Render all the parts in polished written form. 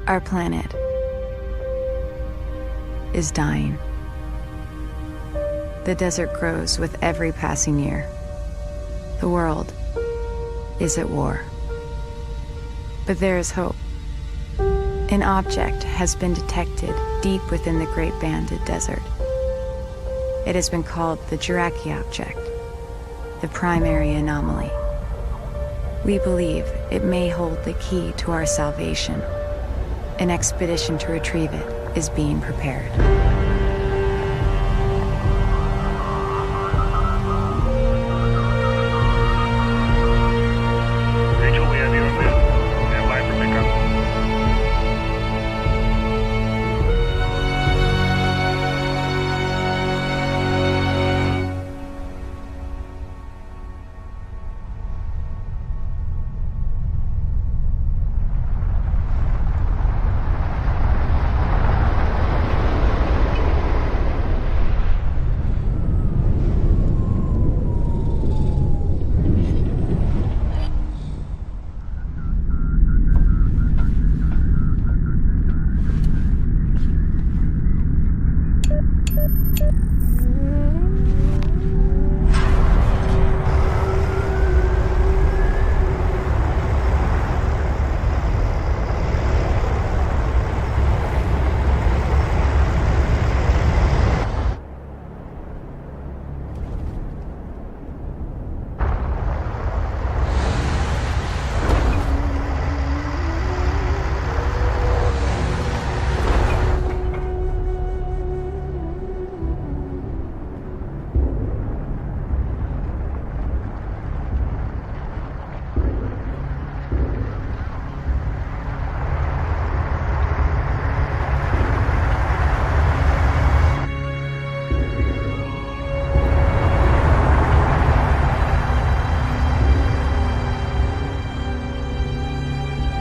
Our planet is dying. The desert grows with every passing year. The world is at war. But there is hope. An object has been detected deep within the Great Banded Desert. It has been called the Jiraki object, the primary anomaly. We believe it may hold the key to our salvation. An expedition to retrieve it is being prepared. Rachel, we have you on this. Stand by for pickup.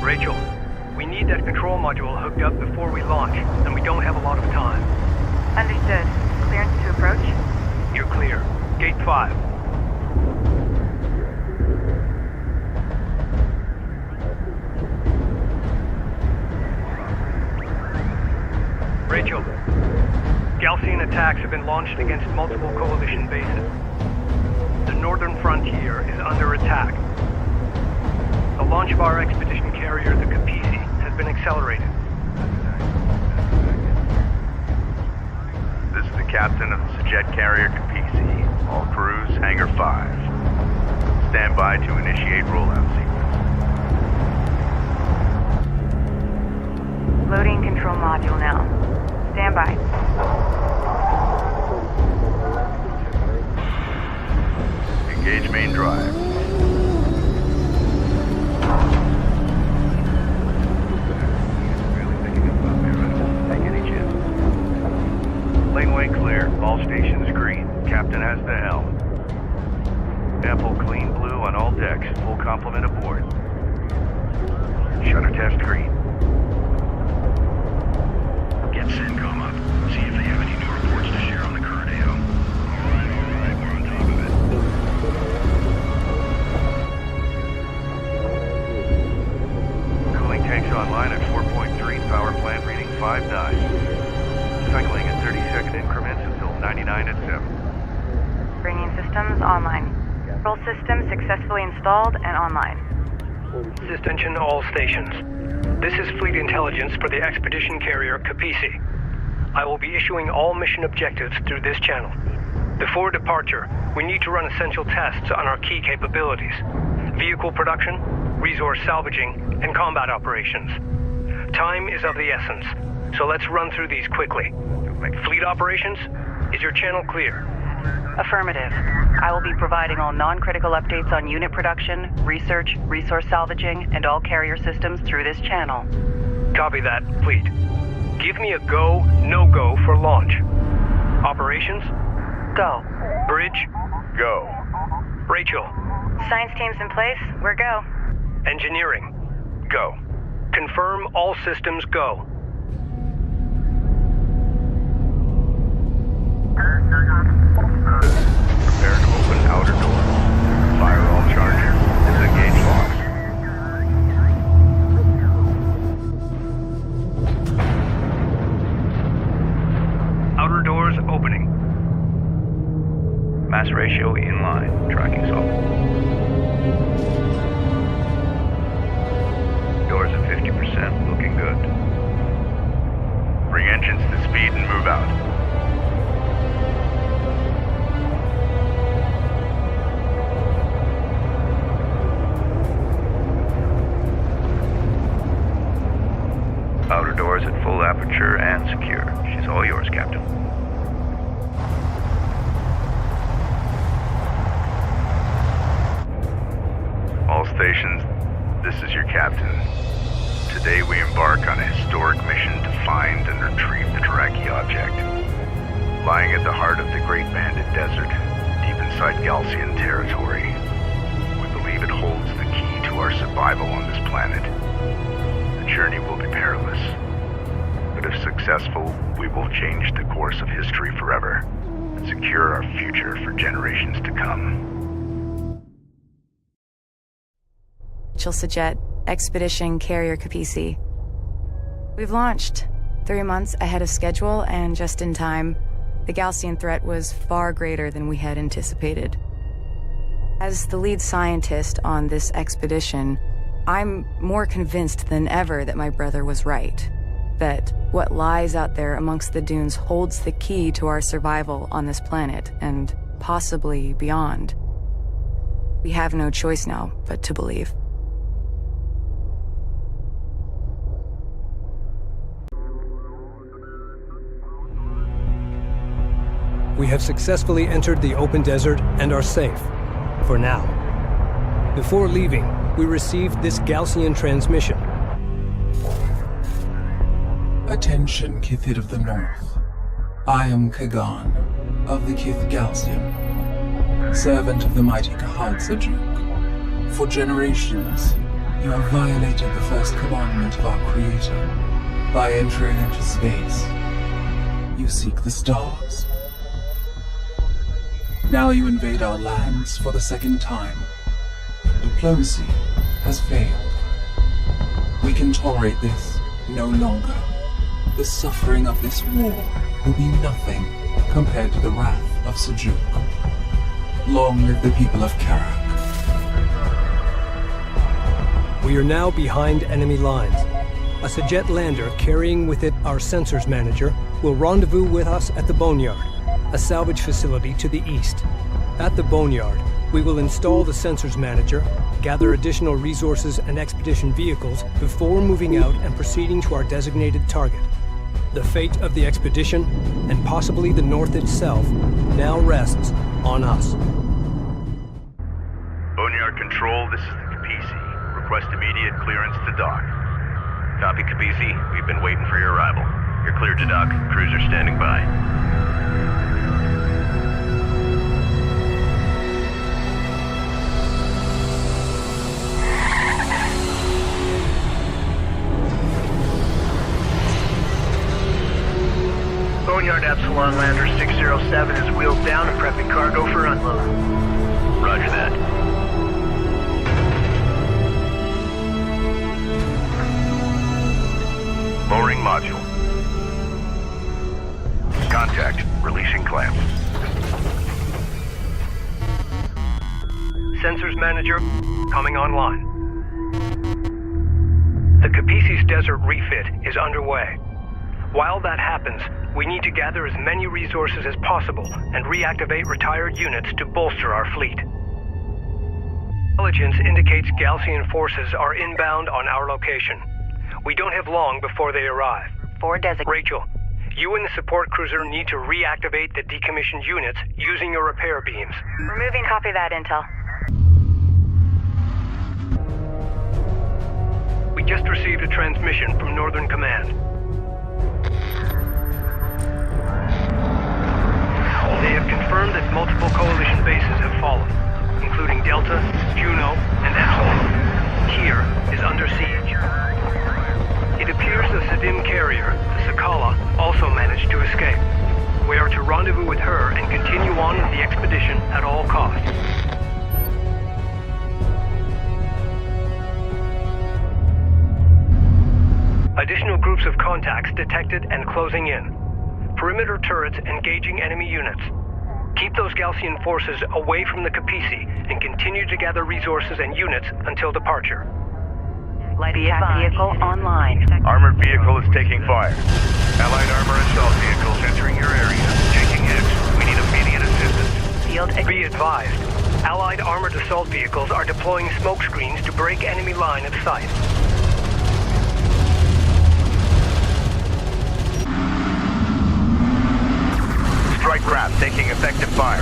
Rachel, we need that control module hooked up before we launch, and we don't have a lot of time. Understood. Clearance to approach? You're clear. Gate 5. Rachel, Gaalsien attacks have been launched against multiple coalition bases. The northern frontier is under attack. The launch of our expedition carrier, the Kapisi, has been accelerated. This is the captain of the jet carrier Kapisi. All crews, Hangar 5. Stand by to initiate rollout sequence. Loading control module now. Stand by. Engage main drive. Laneway clear. All stations green. Captain has the helm. Ample clean blue on all decks. Full complement aboard. Shutter test green. Get CENTCOM up. See if they have any new reports to share on the current AO. All right. We're on top of it. Cooling tanks online at 4.3. Power plant reading 5.9. Cycling at 30-second increments until 99 at 7. Bringing systems online. Control system successfully installed and online. Attention all stations. This is Fleet Intelligence for the expedition carrier Kapisi. I will be issuing all mission objectives through this channel. Before departure, we need to run essential tests on our key capabilities: vehicle production, resource salvaging, and combat operations. Time is of the essence, so let's run through these quickly. Fleet operations, is your channel clear? Affirmative. I will be providing all non-critical updates on unit production, research, resource salvaging, and all carrier systems through this channel. Copy that, Fleet. Give me a go, no-go for launch. Operations? Go. Bridge? Go. Rachel? Science team's in place. We're go. Engineering? Go. Confirm all systems go. Prepare to open outer door. Fire all chargers. Disengage locks. mass ratio in line. Tracking solid. Doors at 50%, looking good. Bring engines to speed and move out. Outer doors at full aperture and secure. She's all yours, Captain. All stations, this is your captain. Today we embark on a historic mission to find and retrieve the Taraki object. Lying at the heart of the Great Banded Desert, deep inside Gaalsien territory, we believe it holds the key to our survival on this planet. The journey will be perilous, but if successful, we will change the course of history forever and secure our future for generations to come. Jet Expedition Carrier Kapisi. We've launched 3 months ahead of schedule, and just in time. The Gaalsien threat was far greater than we had anticipated. As the lead scientist on this expedition, I'm more convinced than ever that my brother was right. That what lies out there amongst the dunes holds the key to our survival on this planet, and possibly beyond. We have no choice now but to believe. We have successfully entered the open desert and are safe, for now. Before leaving, we received this Gaalsien transmission. Attention, Kithid of the North. I am Kagan, of the Kith Gaalsien, servant of the mighty Khar Approach. For generations, you have violated the first commandment of our Creator. By entering into space, you seek the stars. Now you invade our lands for the second time. Diplomacy has failed. We can tolerate this no longer. The suffering of this war will be nothing compared to the wrath of Sejuk. Long live the people of Kharak. We are now behind enemy lines. A Sejet lander carrying with it our sensors manager will rendezvous with us at the Boneyard, a salvage facility to the east. At the Boneyard, we will install the sensors manager, gather additional resources and expedition vehicles before moving out and proceeding to our designated target. The fate of the expedition, and possibly the North itself, now rests on us. Boneyard Control, this is the Kapisi. Request immediate clearance to dock. Copy, Kapisi. We've been waiting for your arrival. You're cleared to dock. Cruiser standing by. Boneyard Epsilon Lander 607 is wheeled down and prepping cargo for unload. Roger that. Lowering module. Contact. Releasing clamps. Sensors manager coming online. The Kapisi's desert refit is underway. While that happens, we need to gather as many resources as possible and reactivate retired units to bolster our fleet. Intelligence indicates Gaalsien forces are inbound on our location. We don't have long before they arrive. Rachel, you and the support cruiser need to reactivate the decommissioned units using your repair beams. Removing copy that intel. We just received a transmission from Northern Command. They have confirmed that multiple coalition bases have fallen, including Delta, Juno, and Epsilon. Kier is under siege. It appears the Sedim carrier, the Sakala, also managed to escape. We are to rendezvous with her and continue on with the expedition at all costs. Additional groups of contacts detected and closing in. Perimeter turrets engaging enemy units. Keep those Gaalsien forces away from the Kapisi and continue to gather resources and units until departure. Light attack vehicle online. Armored vehicle is taking fire. Allied armor assault vehicles entering your area. Taking hits. We need immediate assistance. Be advised, Allied armored assault vehicles are deploying smoke screens to break enemy line of sight. Strike craft taking effective fire.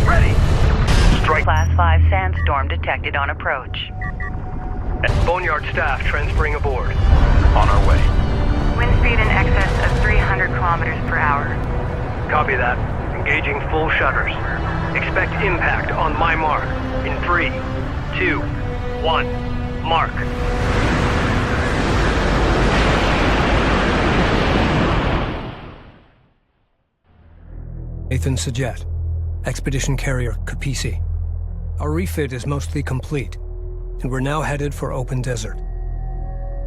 Ready! Strike. Class 5 sandstorm detected on approach. Boneyard staff transferring aboard. On our way. Wind speed in excess of 300 kilometers per hour. Copy that. Engaging full shutters. Expect impact on my mark. In 3, 2, 1. Mark. Nathan Sajet, Expedition Carrier Kapisi. Our refit is mostly complete, and we're now headed for open desert.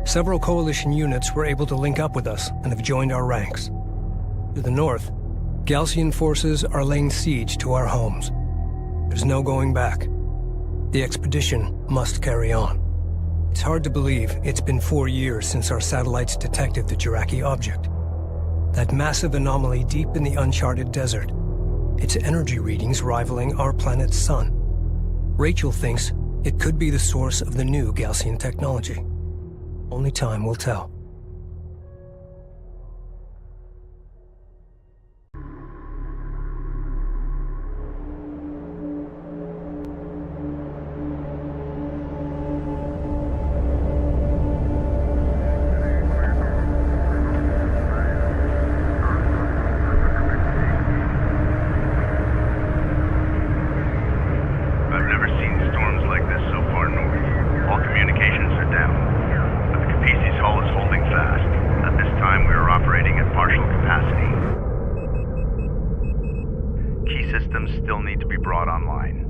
Several Coalition units were able to link up with us and have joined our ranks. To the north, Gaalsien forces are laying siege to our homes. There's no going back. The expedition must carry on. It's hard to believe it's been 4 years since our satellites detected the Jiraki object. That massive anomaly deep in the uncharted desert, its energy readings rivaling our planet's sun. Rachel thinks it could be the source of the new Gaalsien technology. Only time will tell. I've never seen storms like this so far north. All communications are down. But the Kapisi's hull is holding fast. At this time, we are operating at partial capacity. Key systems still need to be brought online.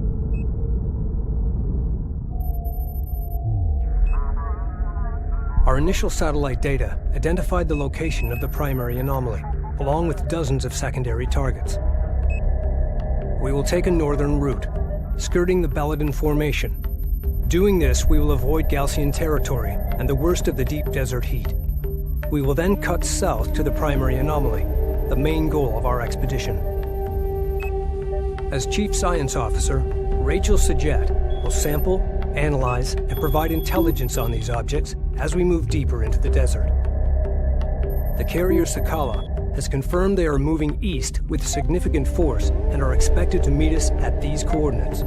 Our initial satellite data identified the location of the primary anomaly, along with dozens of secondary targets. We will take a northern route, skirting the Beladin Formation. Doing this, we will avoid Gaalsien territory and the worst of the deep desert heat. We will then cut south to the primary anomaly, the main goal of our expedition. As Chief Science Officer, Rachel Sajet will sample, analyze, and provide intelligence on these objects as we move deeper into the desert. The carrier Sakala has confirmed they are moving east with significant force and are expected to meet us at these coordinates.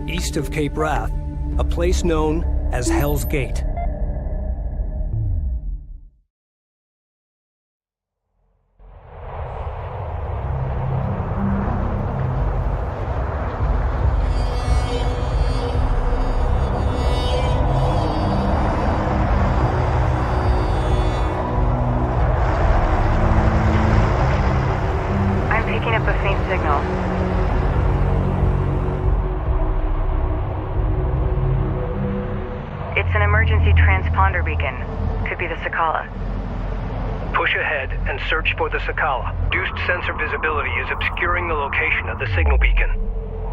East of Cape Wrath, a place known as Hell's Gate. I'm picking up a faint signal. It's an emergency transponder beacon. Could be the Sakala. Push ahead and search for the Sakala. Reduced sensor visibility is obscuring the location of the signal beacon.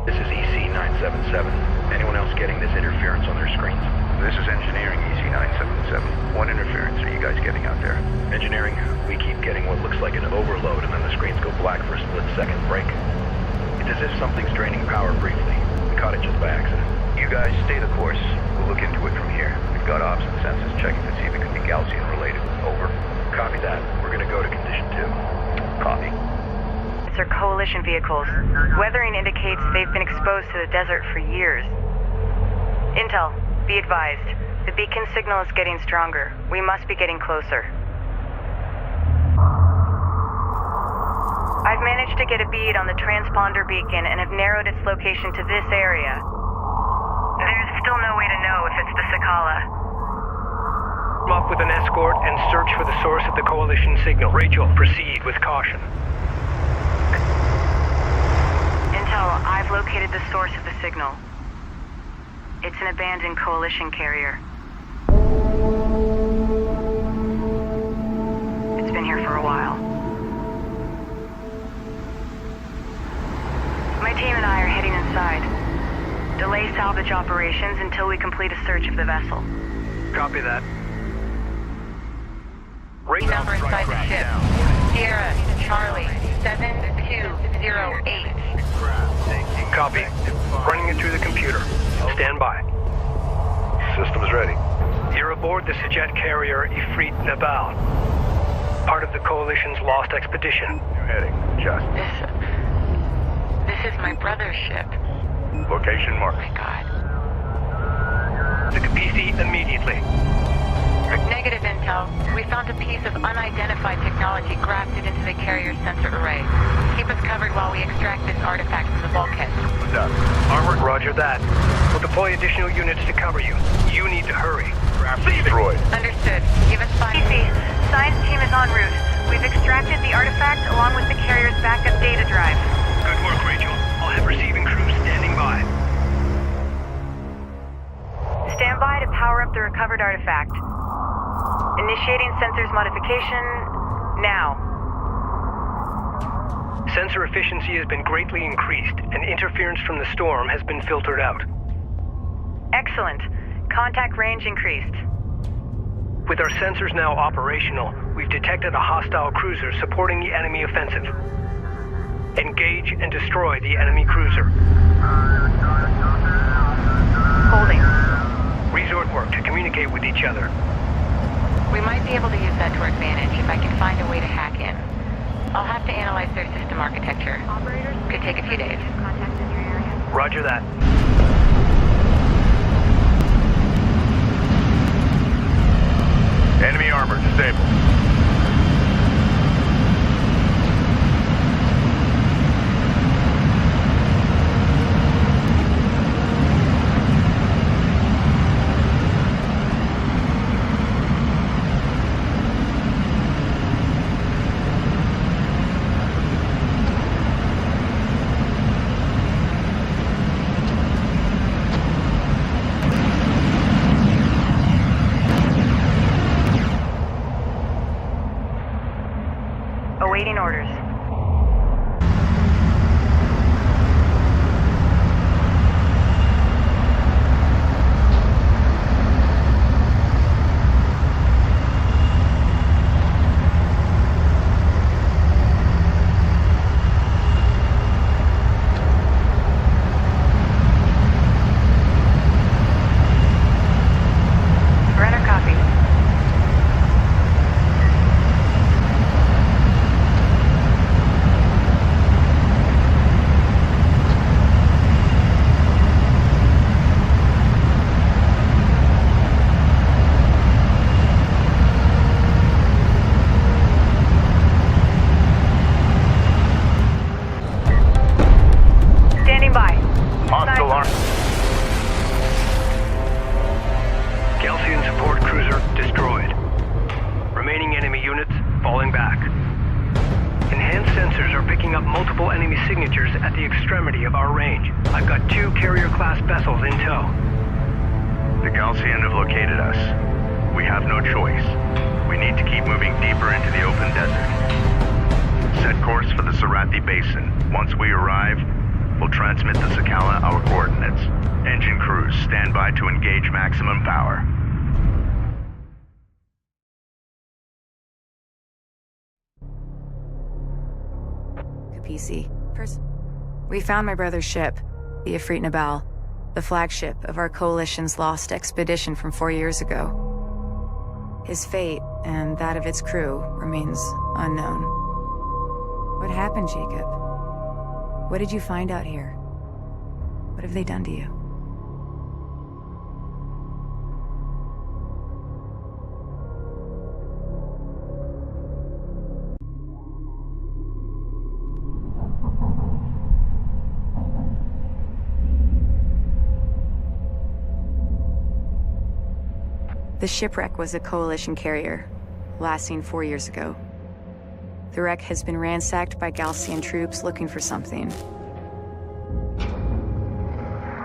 This is EC-977. Anyone else getting this interference on their screens? This is engineering EC-977. What interference are you guys getting out there? Engineering, we keep getting what looks like an overload and then the screens go black for a split-second break. It's as if something's draining power briefly. We caught it just by accident. You guys stay the course. We'll look into it from here. We've got ops and census checking to see if it could be Gaalsien related. Over. Copy that. We're gonna go to condition 2. Copy. These are Coalition vehicles. Weathering indicates they've been exposed to the desert for years. Intel, be advised. The beacon signal is getting stronger. We must be getting closer. I've managed to get a bead on the transponder beacon and have narrowed its location to this area. There's still no way to know if it's the Sakala. Come up with an escort and search for the source of the Coalition signal. Rachel, proceed with caution. Intel, I've located the source of the signal. It's an abandoned Coalition carrier. It's been here team and I are heading inside. Delay salvage operations until we complete a search of the vessel. Copy that. Number inside the ship. Sierra, Charlie, 7208. Copy. Running it through the computer. Stand by. Systems ready. You're aboard the Sajet carrier Ifrit Nabal, part of the Coalition's lost expedition. Heading. Just. This is my brother's ship. Location Oh marked. my god. The Khaleesi immediately. Negative intel. We found a piece of unidentified technology grafted into the carrier's sensor array. Keep us covered while we extract this artifact from the bulkhead. Done. Armored, roger that. We'll deploy additional units to cover you. You need to hurry. Destroyed. Understood. Give us 5 PC, science team is en route. We've extracted the artifact along with the carrier's backup data drive. Good work, Rachel. I'll have receiving crews standing by. Stand by to power up the recovered artifact. Initiating sensors modification now. Sensor efficiency has been greatly increased, and interference from the storm has been filtered out. Excellent. Contact range increased. With our sensors now operational, we've detected a hostile cruiser supporting the enemy offensive. Engage and destroy the enemy cruiser. Holding. Resort work to communicate with each other. We might be able to use that to our advantage if I can find a way to hack in. I'll have to analyze their system architecture. Could take a few days. Roger that. Enemy armor disabled. Awaiting orders. Runner copy. Standing by. Hostile armor. Gaalsien support cruiser destroyed. Remaining enemy units falling back. Enhanced sensors are picking up multiple enemy signatures at the extremity of our range. I've got 2 carrier-class vessels in tow. The Gaalsien have located us. We have no choice. We need to keep moving deeper into the open desert. Set course for the Sarathi Basin. Once we arrive, we'll transmit to Sakala our coordinates. Engine crews, stand by to engage maximum power. PC. We found my brother's ship, the Ifrit Nabal, the flagship of our Coalition's lost expedition from 4 years ago. His fate, and that of its crew, remains unknown. What happened, Jacob? What did you find out here? What have they done to you? The shipwreck was a Coalition carrier, last seen 4 years ago. The wreck has been ransacked by Gaalsien troops looking for something.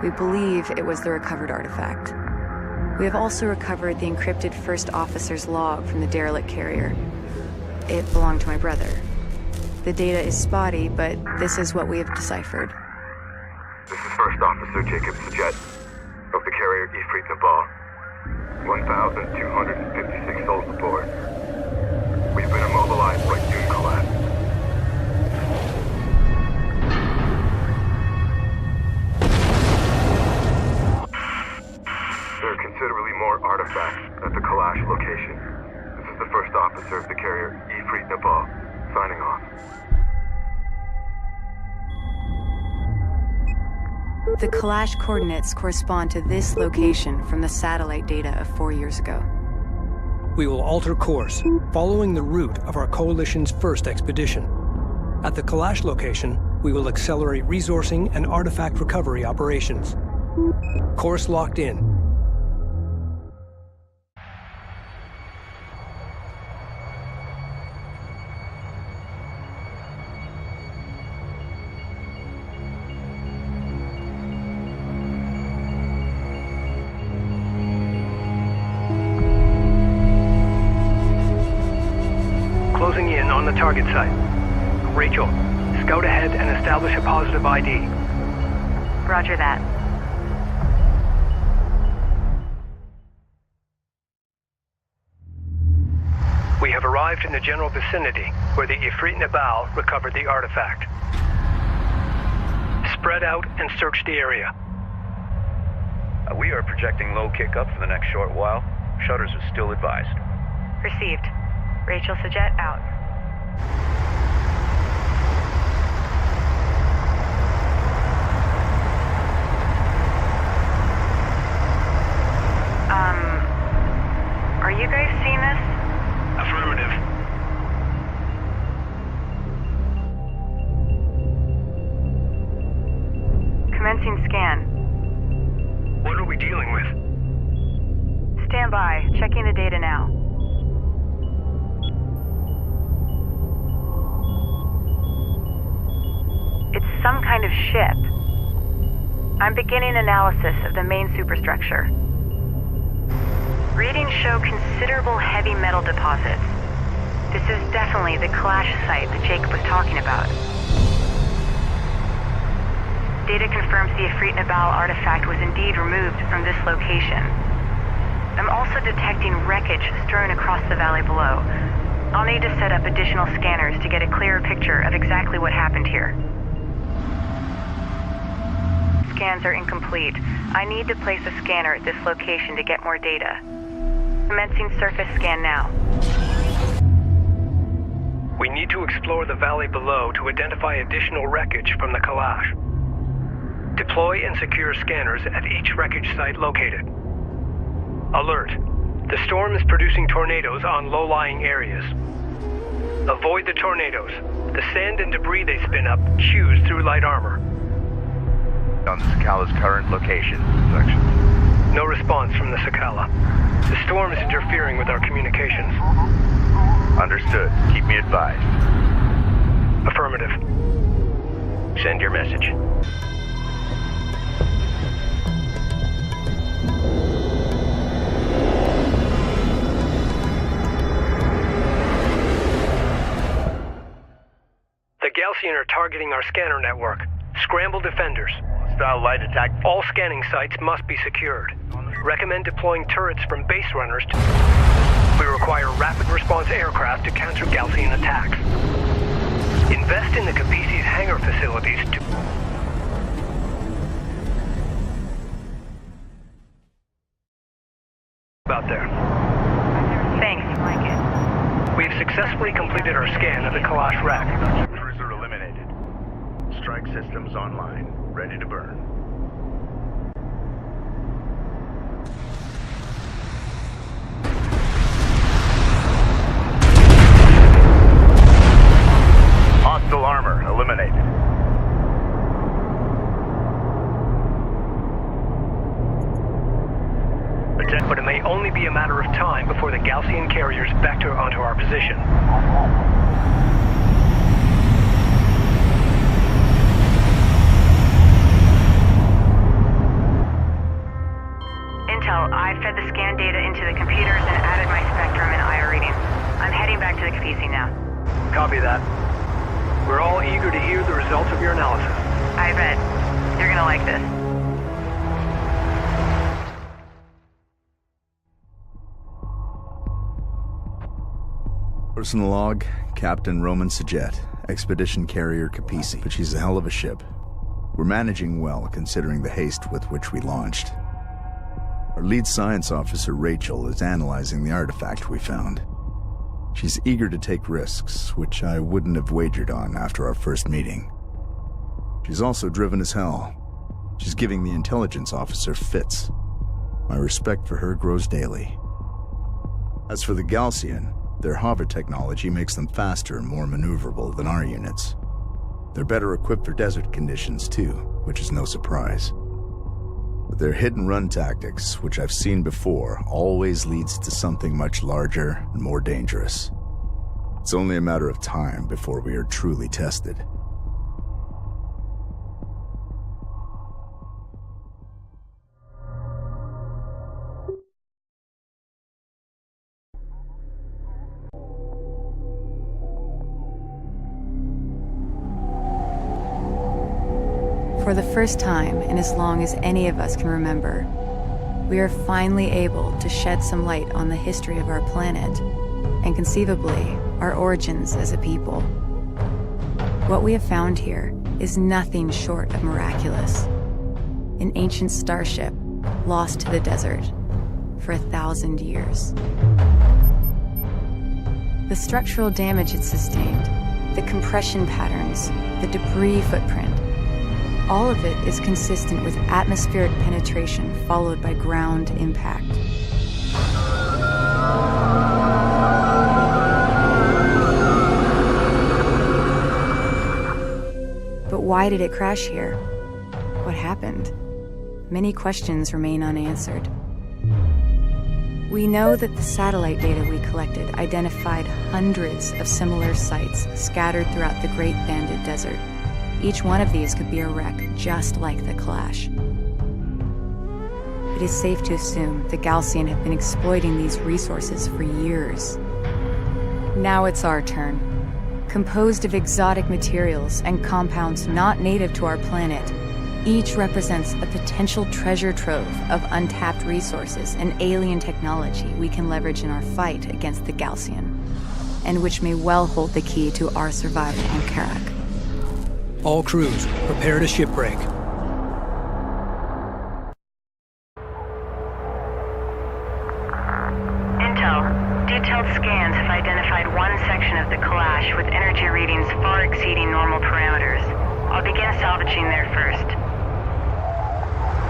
We believe it was the recovered artifact. We have also recovered the encrypted first officer's log from the derelict carrier. It belonged to my brother. The data is spotty, but this is what we have deciphered. This is First Officer Jacob Sajet of the carrier Ifrit Nabal. 1,256 souls aboard. We've been immobilized by Dune collapse. There are considerably more artifacts at the Kalash location. This is the First Officer of the carrier Ifrit Nabal, signing off. The Kalash coordinates correspond to this location from the satellite data of 4 years ago. We will alter course, following the route of our Coalition's first expedition. At the Kalash location, we will accelerate resourcing and artifact recovery operations. Course locked in. Closing in on the target site. Rachel, scout ahead and establish a positive ID. Roger that. We have arrived in the general vicinity where the Ifrit Nabal recovered the artifact. Spread out and search the area. We are projecting low kick-up for the next short while. Shutters are still advised. Received. Rachel Sajet out. Are you guys seeing this? Affirmative. Commencing scan. What are we dealing with? Stand by. Checking the data now. It's some kind of ship. I'm beginning analysis of the main superstructure. Readings show considerable heavy metal deposits. This is definitely the Kalash Site that Jacob was talking about. Data confirms the Ifrit Nabal artifact was indeed removed from this location. I'm also detecting wreckage strewn across the valley below. I'll need to set up additional scanners to get a clearer picture of exactly what happened here. Scans are incomplete. I need to place a scanner at this location to get more data. Commencing surface scan now. We need to explore the valley below to identify additional wreckage from the Kalash. Deploy and secure scanners at each wreckage site located. Alert. The storm is producing tornadoes on low-lying areas. Avoid the tornadoes. The sand and debris they spin up chews through light armor. On the Sakala's current location, section. No response from the Sakala. The storm is interfering with our communications. Understood. Keep me advised. Affirmative. Send your message. The Gaalsien are targeting our scanner network. Scramble defenders. Style light attack. All scanning sites must be secured. Recommend deploying turrets from base runners to... We require rapid response aircraft to counter Gaalsien attacks. Invest in the Khaleesi's hangar facilities to... Out there. Thanks, like it. We have successfully completed our scan of the Kalash Wreck. Cruiser eliminated. Strike systems online. Ready to burn. Hostile armor eliminated. But it may only be a matter of time before the Gaalsien carriers vector onto our position. Intel, I fed the scan data into the computers and added my spectrum and IR readings. I'm heading back to the Khaleesi now. Copy that. We're all eager to hear the results of your analysis. I bet. You're gonna like this. Personal log, Captain Roman Sajet, Expedition Carrier Kapisi. But she's a hell of a ship. We're managing well, considering the haste with which we launched. Our lead science officer, Rachel, is analyzing the artifact we found. She's eager to take risks, which I wouldn't have wagered on after our first meeting. She's also driven as hell. She's giving the intelligence officer fits. My respect for her grows daily. As for the Gaalsien, their hover technology makes them faster and more maneuverable than our units. They're better equipped for desert conditions too, which is no surprise. But their hit-and-run tactics, which I've seen before, always leads to something much larger and more dangerous. It's only a matter of time before we are truly tested. For the first time in as long as any of us can remember, we are finally able to shed some light on the history of our planet, and conceivably, our origins as a people. What we have found here is nothing short of miraculous. An ancient starship lost to the desert for 1,000 years. The structural damage it sustained, the compression patterns, the debris footprint, all of it is consistent with atmospheric penetration followed by ground impact. But why did it crash here? What happened? Many questions remain unanswered. We know that the satellite data we collected identified hundreds of similar sites scattered throughout the Great Banded Desert. Each one of these could be a wreck just like the Kalash. It is safe to assume the Gaalsien have been exploiting these resources for years. Now it's our turn. Composed of exotic materials and compounds not native to our planet, each represents a potential treasure trove of untapped resources and alien technology we can leverage in our fight against the Gaalsien, and which may well hold the key to our survival on Kharak. All crews, prepare to shipbreak. Intel. Detailed scans have identified one section of the Kalash with energy readings far exceeding normal parameters. I'll begin salvaging there first.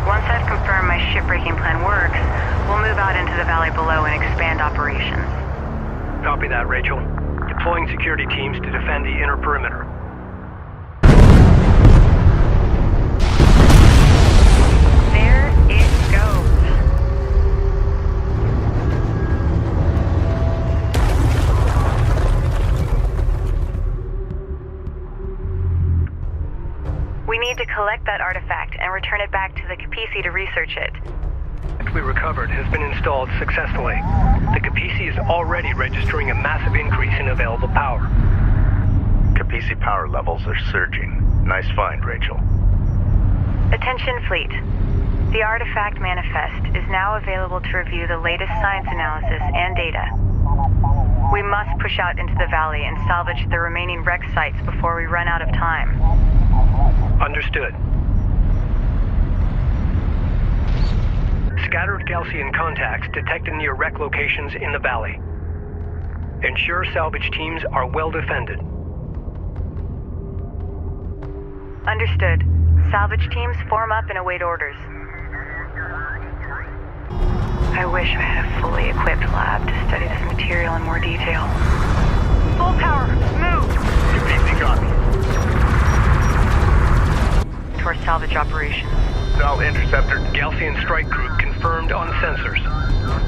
Once I've confirmed my shipbreaking plan works, we'll move out into the valley below and expand operations. Copy that, Rachel. Deploying security teams to defend the inner perimeter. There it goes. We need to collect that artifact and return it back to the Kapisi to research it. We recovered has been installed successfully. The Kapisi is already registering a massive increase in available power. Kapisi power levels are surging. Nice find, Rachel. Attention, Fleet. The artifact manifest is now available to review the latest science analysis and data. We must push out into the valley and salvage the remaining wreck sites before we run out of time. Understood. Scattered Gaalsien contacts detected near wreck locations in the valley. Ensure salvage teams are well defended. Understood. Salvage teams form up and await orders. I wish I had a fully equipped lab to study this material in more detail. Full power, move! Kapisi copy. To our salvage operations. Sal interceptor. Gaalsien strike group confirmed on sensors.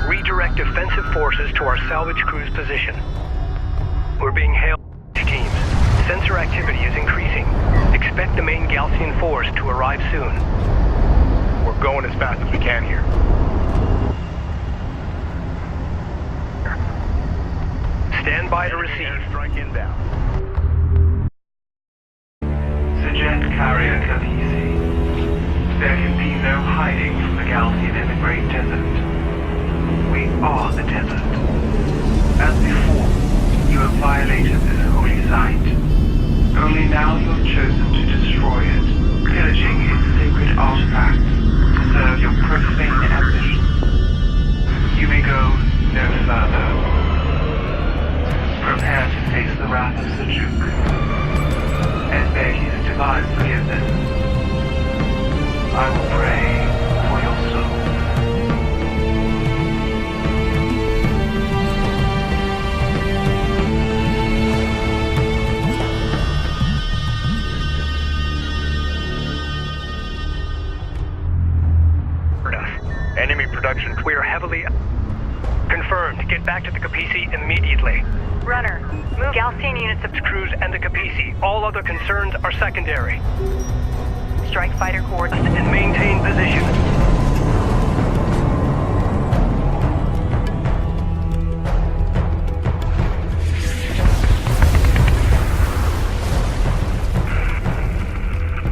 Redirect defensive forces to our salvage crew's position. We're being hailed by teams. Sensor activity is increasing. Expect the main Gaalsien force to arrive soon. We're going as fast as we can here. Stand by to receive. Strike inbound. Sajet Carrier Kapisi. desert. As before, you have violated this holy site. Only now you have chosen to destroy it, pillaging its sacred artifacts to serve your profane ambitions. You may go no further. Prepare to face the wrath of Seljuk and beg his divine forgiveness. I will pray for your soul. Enemy production. We are heavily... Confirmed. Get back to the Kapisi immediately. Runner, move Gaalsien units of Cruise and the Kapisi. All other concerns are secondary. strike fighter coordinates. And maintain position.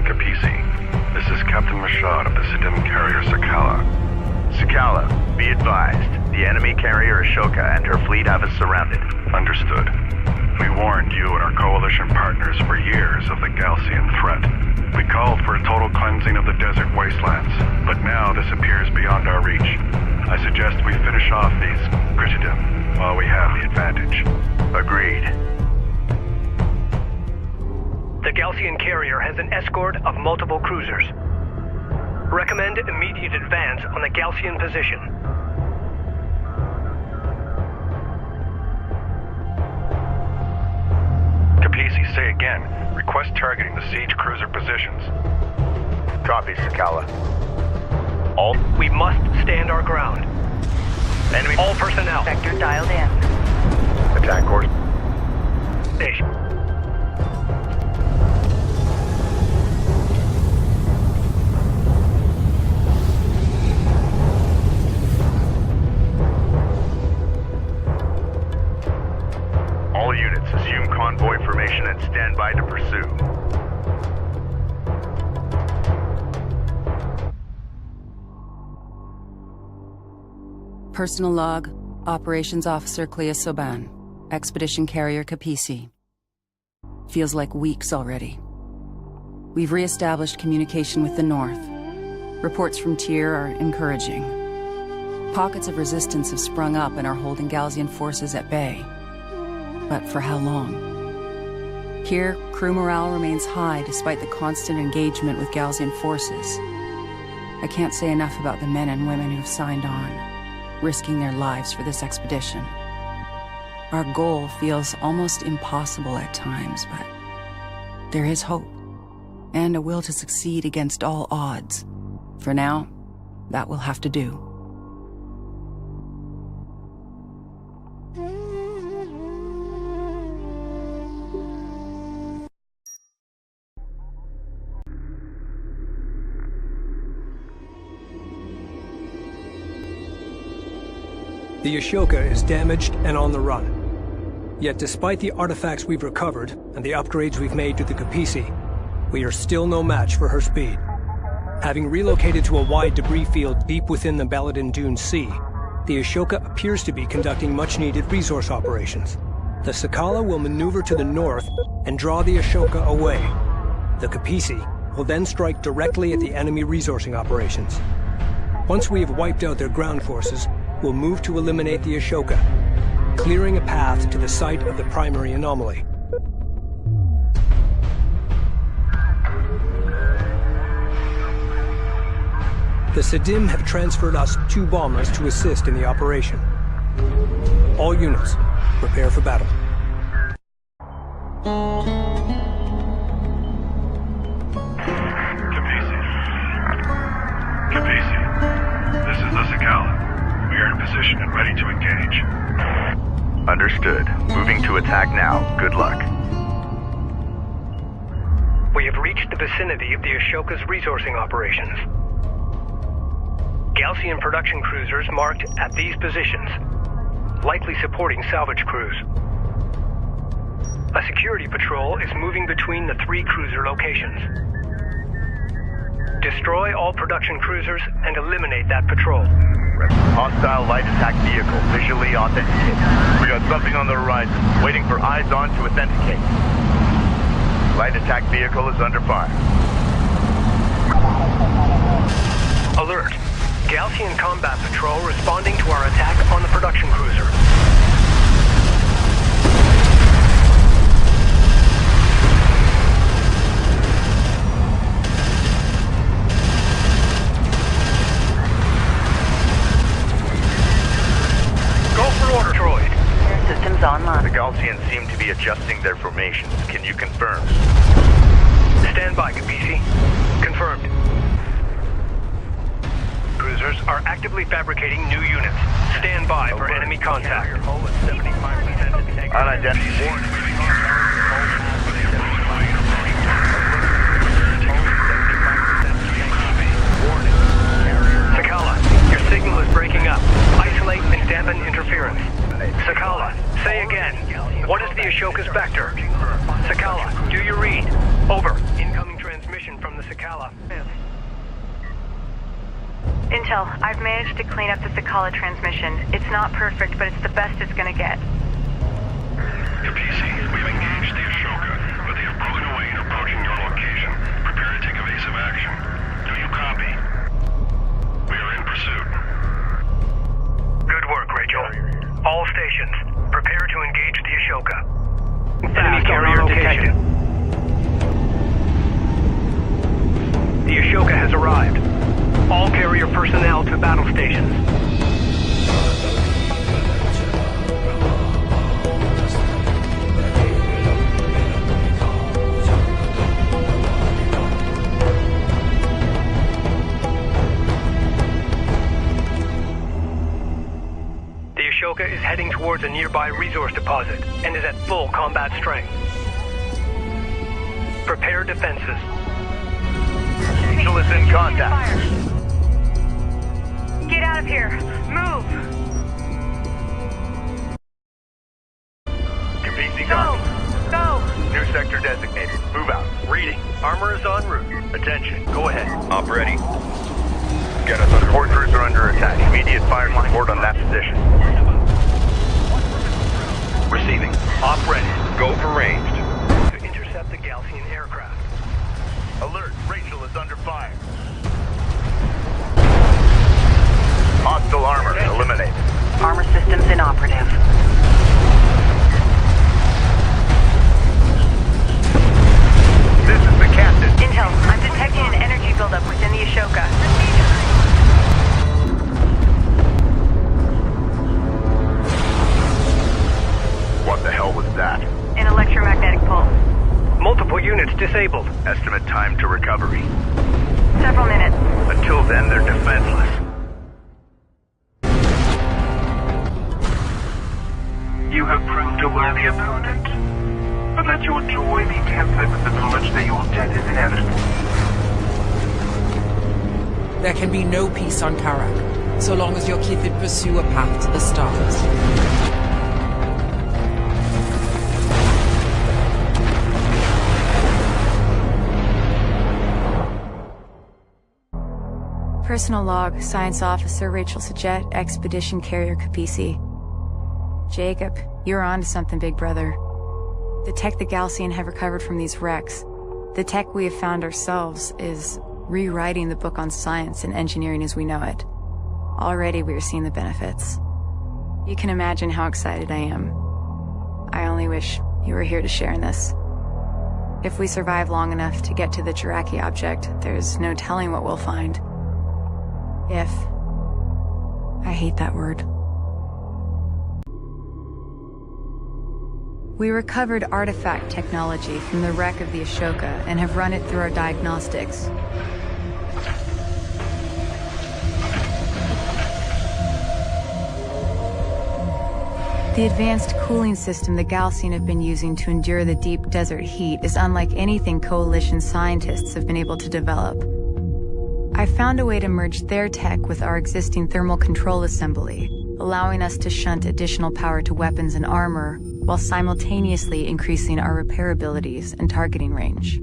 Kapisi, this is Captain Mashad of the Sidim carrier Sakala. Sakala, be advised. The enemy carrier Ashoka and her fleet have us surrounded. Understood. We warned you and our coalition partners for years of the Gaalsien threat. We called for a total cleansing of the desert wastelands, but now this appears beyond our reach. I suggest we finish off these Critidim while we have the advantage. Agreed. The Gaalsien carrier has an escort of multiple cruisers. Recommend immediate advance on the Gaalsien position. Kapisi, say again. Request targeting the siege cruiser positions. Copy, Sakala. All. We must stand our ground. Enemy. All personnel. Vector dialed in. Attack course. Station. All units assume convoy formation and stand by to pursue. Personal log, Operations Officer Clea Soban, Expedition Carrier Kapisi. Feels like weeks already. We've re-established communication with the North. Reports from Tyr are encouraging. Pockets of resistance have sprung up and are holding Gaalsien forces at bay. But for how long? Here, crew morale remains high despite the constant engagement with Gaalsien forces. I can't say enough about the men and women who've signed on, risking their lives for this expedition. Our goal feels almost impossible at times, but there is hope, and a will to succeed against all odds. For now, that will have to do. The Ashoka is damaged and on the run. Yet despite the artifacts we've recovered and the upgrades we've made to the Kapisi, we are still no match for her speed. Having relocated to a wide debris field deep within the Beladin Dune Sea, the Ashoka appears to be conducting much-needed resource operations. The Sakala will maneuver to the north and draw the Ashoka away. The Kapisi will then strike directly at the enemy resourcing operations. Once we have wiped out their ground forces, we'll move to eliminate the Ashoka, clearing a path to the site of the primary anomaly. The Sidim have transferred us 2 bombers to assist in the operation. All units, prepare for battle. Kapisi, this is the Sakala. We are in position and ready to engage. Understood. Moving to attack now. Good luck. We have reached the vicinity of the Ashoka's resourcing operations. Gaalsien production cruisers marked at these positions, likely supporting salvage crews. A security patrol is moving between the 3 cruiser locations. Destroy all production cruisers and eliminate that patrol. Hostile light attack vehicle visually authenticated. We got something on the horizon, waiting for eyes on to authenticate. Light attack vehicle is under fire. Alert. Gaalsien combat patrol responding to our attack on the production cruiser. Go for order, droid. Systems online. The Gaalsien seem to be adjusting their formations. Can you confirm? Stand by, Khar. Confirmed. Cruisers are actively fabricating new units. Stand by for enemy contact. Unidentified. Sakala, your signal is breaking up. Isolate and dampen interference. Sakala, say again. What is the Ashoka's vector? Sakala, do you read? Over. Incoming transmission from the Sakala. Intel, I've managed to clean up the Sakala transmission. It's not perfect, but it's the best it's gonna get. PC, we've engaged the Ashoka, but they have broken away and approaching your location. Prepare to take evasive action. Do you copy? We are in pursuit. Good work, Rachel. All stations, prepare to engage the Ashoka. Enemy carrier detected. The Ashoka has arrived. All carrier personnel to battle stations. The Ashoka is heading towards a nearby resource deposit and is at full combat strength. Prepare defenses. Angel is in contact. Get out of here! Move! PC Go! Go! New sector designated. Move out. Reading. Armor is en route. Attention. Go ahead. Op ready. Get us on support cruiser under attack. Immediate fire support on that position. Receiving. Op ready. Go for ranged. To intercept the Gaalsien aircraft. Alert. Rachel is under fire. Hostile armor eliminated. Armor systems inoperative. This is the captain. Intel, I'm detecting an energy buildup within the Ashoka. What the hell was that? An electromagnetic pulse. Multiple units disabled. Estimate time to recovery. Several minutes. Until then, they're defenseless. You have proved a worthy opponent. But let your joy be tempered with the knowledge that your death is inevitable. There can be no peace on Kharak, so long as your Kithid pursue a path to the stars. Personal log, Science Officer Rachel Sajet, Expedition Carrier Khar. Jacob, you're onto something, big brother. The tech the Gaalsien have recovered from these wrecks, the tech we have found ourselves, is rewriting the book on science and engineering as we know it. Already we are seeing the benefits. You can imagine how excited I am. I only wish you were here to share in this. If we survive long enough to get to the Jiraki object, there's no telling what we'll find. If. I hate that word. We recovered artifact technology from the wreck of the Ashoka and have run it through our diagnostics. The advanced cooling system the Gaalsien have been using to endure the deep desert heat is unlike anything Coalition scientists have been able to develop. I found a way to merge their tech with our existing thermal control assembly, allowing us to shunt additional power to weapons and armor, while simultaneously increasing our repair abilities and targeting range.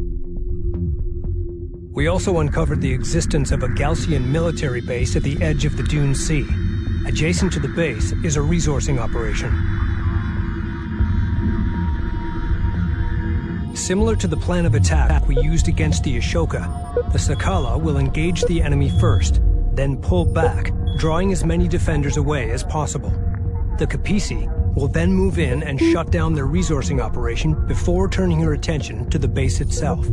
We also uncovered the existence of a Gaalsien military base at the edge of the Dune Sea. Adjacent to the base is a resourcing operation. Similar to the plan of attack we used against the Ashoka, the Sakala will engage the enemy first, then pull back, drawing as many defenders away as possible. The Kapisi will then move in and shut down their resourcing operation before turning her attention to the base itself.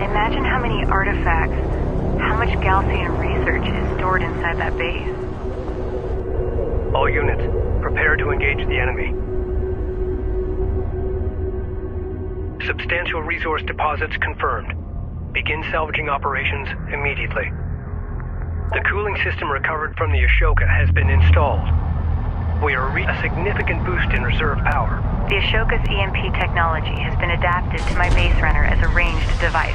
Imagine how many artifacts, how much Gaalsien research is stored inside that base. All units, prepare to engage the enemy. Substantial resource deposits confirmed. Begin salvaging operations immediately. The cooling system recovered from the Ashoka has been installed. We are a significant boost in reserve power. The Ashoka's EMP technology has been adapted to my base runner as a ranged device.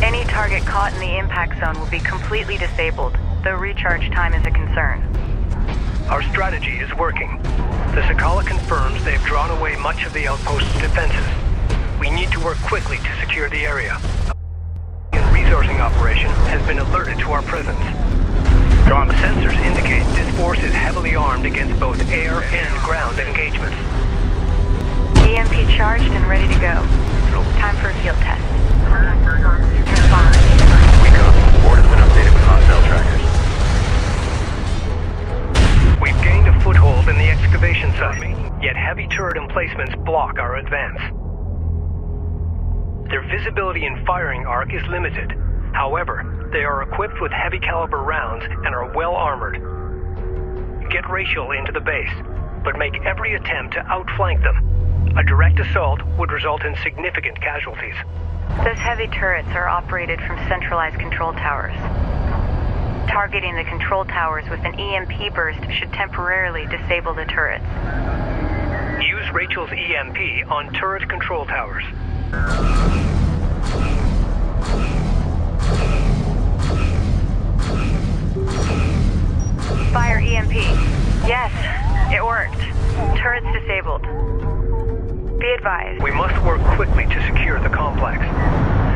Any target caught in the impact zone will be completely disabled, though recharge time is a concern. Our strategy is working. The Sakala confirms they've drawn away much of the outpost's defenses. We need to work quickly to secure the area. A resourcing operation has been alerted to our presence. The sensors indicate this force is heavily armed against both air and ground engagements. EMP charged and ready to go. Time for a field test. Respond. We copy. Board has been updated with hostile trackers. We've gained a foothold in the excavation site, yet heavy turret emplacements block our advance. Their visibility and firing arc is limited. However, they are equipped with heavy caliber rounds and are well armored. Get Rachel into the base, but make every attempt to outflank them. A direct assault would result in significant casualties. Those heavy turrets are operated from centralized control towers. Targeting the control towers with an EMP burst should temporarily disable the turrets. Use Rachel's EMP on turret control towers. Fire EMP. Yes, it worked. Turrets disabled. Be advised. We must work quickly to secure the complex.